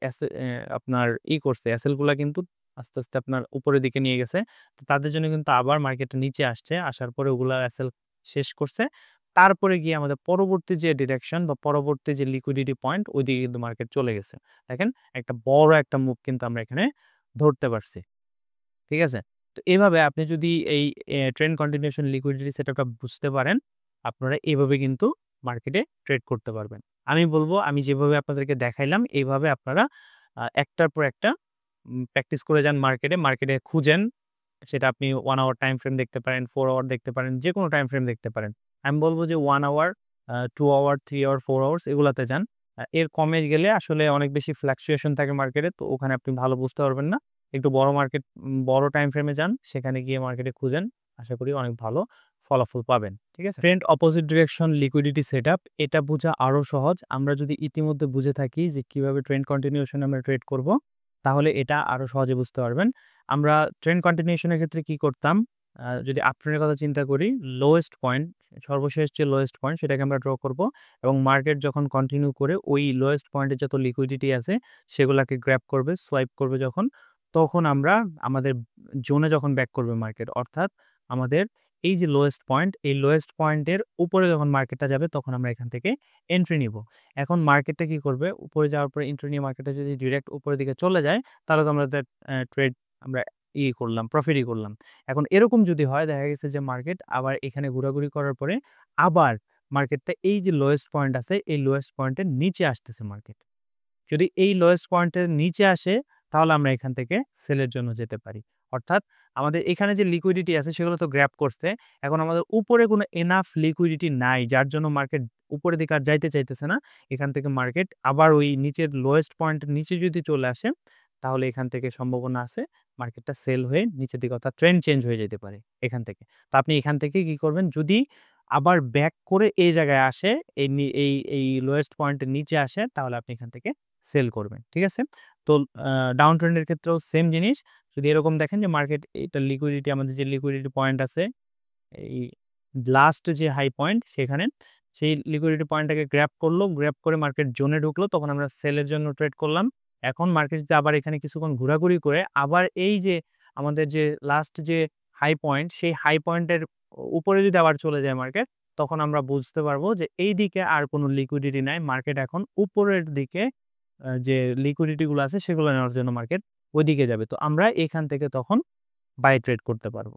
আপনার করছে। এসএল গুলা কিন্তু আস্তে আপনার উপরের দিকে নিয়ে গেছে। তো তাদের জন্য কিন্তু আবার মার্কেটটা নিচে আসছে। আসার পরে ওগুলা এসএল শেষ করছে। তারপরে গিয়ে আমাদের পরবর্তী যে ডিরেকশন বা পরবর্তী যে লিকুইডিটি পয়েন্ট ওইদিকে কিন্তু মার্কেট চলে গেছে। দেখেন একটা বড় একটা মুভ কিন্তু আমরা এখানে ধরতে পারছি। ঠিক আছে? তো এভাবে আপনি যদি এই ট্রেন্ড কন্টিনিউশন লিকুইডিটি সেটআপটা বুঝতে পারেন, আপনারা এভাবে কিন্তু মার্কেটে ট্রেড করতে পারবেন। আমি বলব আমি যেভাবে আপনাদেরকে দেখাইলাম এইভাবে আপনারা একটার পর একটা প্র্যাকটিস করে যান মার্কেটে। মার্কেটে খুঁজেন, সেটা আপনি 1 আওয়ার টাইম ফ্রেম দেখতে পারেন, 4 আওয়ার দেখতে পারেন, যেকোনো টাইম ফ্রেম দেখতে পারেন। আমি বলব যে 1 আওয়ার, 2 আওয়ার, 3 আওয়ার, 4 আওয়ার্স এগুলাতে যান। এর কমে গেলে আসলে অনেক বেশি ফ্লাকচুয়েশন থাকে মার্কেটে। তো ওখানে আপনি ভালো বুঝতে পারবেন না। একটু বড় মার্কেট বড় টাইম ফ্রেমে যান। সেখানে গিয়ে মার্কেটে খুঁজেন। আশা করি অনেক ভালো ফলাফল পাবেন। ঠিক আছে? Trend opposite direction liquidity setup এটা বোঝা আরো সহজ। আমরা যদি ইতিমধ্যে বুঝে থাকি যে কিভাবে ট্রেন্ড কন্টিনিউশন আমরা ট্রেড করব, তাহলে এটা আরো সহজে বুঝতে পারবেন। আমরা ট্রেন্ড কন্টিনিউশন এর ক্ষেত্রে কি করতাম? যদি আপট্রেন্ডের কথা চিন্তা করি, লোয়েস্ট পয়েন্ট, সর্বশেষ যে লোয়েস্ট পয়েন্ট সেটাকে আমরা ড্র করব এবং মার্কেট যখন কন্টিনিউ করে ওই লোয়েস্ট পয়েন্টে যত লিকুইডিটি আছে সেগুলাকে গ্র্যাব করবে, সোয়াইপ করবে যখন, তখন আমরা আমাদের জোনে যখন ব্যাক করবে মার্কেট, অর্থাৎ আমাদের এই যে লোয়েস্ট পয়েন্ট, এই লোয়েস্ট পয়েন্টের উপরে যখন মার্কেটটা যাবে তখন আমরা এখান থেকে এন্ট্রি নিব। এখন মার্কেটটা কি করবে, উপরে যাওয়ার পরে এন্ট্রি নিয়ে মার্কেটটা যদি ডিরেক্ট উপরের দিকে চলে যায় তাহলে তো আমরা ট্রেড আমরা করলাম, প্রফিটই করলাম। এখন এরকম যদি হয়, দেখা গেছে যে মার্কেট আবার এখানে ঘোরাঘুরি করার পরে আবার মার্কেটটা এই যে লোয়েস্ট পয়েন্ট আছে এই লোয়েস্ট পয়েন্টের নিচে আসতেছে মার্কেট, যদি এই লোয়েস্ট পয়েন্টের নিচে আসে তাহলে আমরা এখান থেকে সেলের জন্য যেতে পারি। অর্থাৎ আমাদের এখানে যে লিকুইডিটি আছে সেগুলো তো গ্র্যাব করছে, এখন আমাদের উপরে কোনো এনাফ লিকুইডিটি নাই যার জন্য মার্কেট উপরের দিকে আর যাইতে চাইতেছে না। এখান থেকে মার্কেট আবার ওই নিচের লোয়েস্ট পয়েন্টের নিচে যদি চলে আসে তাহলে এখান থেকে সম্ভাবনা আছে মার্কেটটা সেল হয়ে নিচের দিকে, অর্থাৎ ট্রেন্ড চেঞ্জ হয়ে যেতে পারে এখান থেকে। তো আপনি এখান থেকে কি করবেন, যদি আবার ব্যাক করে এই জায়গায় আসে, এই লোয়েস্ট পয়েন্টের নিচে আসে তাহলে আপনি এখান থেকে সেল করবেন। ঠিক আছে? তো ডাউন ট্রেন্ডের ক্ষেত্রেও সেম জিনিস। যদি এরকম দেখেন যে মার্কেট এটা লিকুইডিটি, আমাদের যে লিকুইডিটি পয়েন্ট আছে এই লাস্ট যে হাই পয়েন্ট সেখানে, সেই লিকুইডিটি পয়েন্টটাকে গ্র্যাব করলো, গ্র্যাব করে মার্কেট জোনে ঢুকলো, তখন আমরা সেলের জন্য ট্রেড করলাম। এখন মার্কেট যদি আবার এখানে কিছুক্ষণ ঘোরাঘুরি করে আবার এই যে আমাদের যে লাস্ট যে হাই পয়েন্ট সেই হাই পয়েন্টের উপরে যদি আবার চলে যায় মার্কেট, তখন আমরা বুঝতে পারবো যে এই দিকে আর কোনো লিকুইডিটি নাই, মার্কেট এখন উপরের দিকে যে লিকুইডিটি গুলো আছে সেগুলো নেওয়ার জন্য মার্কেট ওইদিকে যাবে। তো আমরা এখান থেকে তখন বাই ট্রেড করতে পারবো।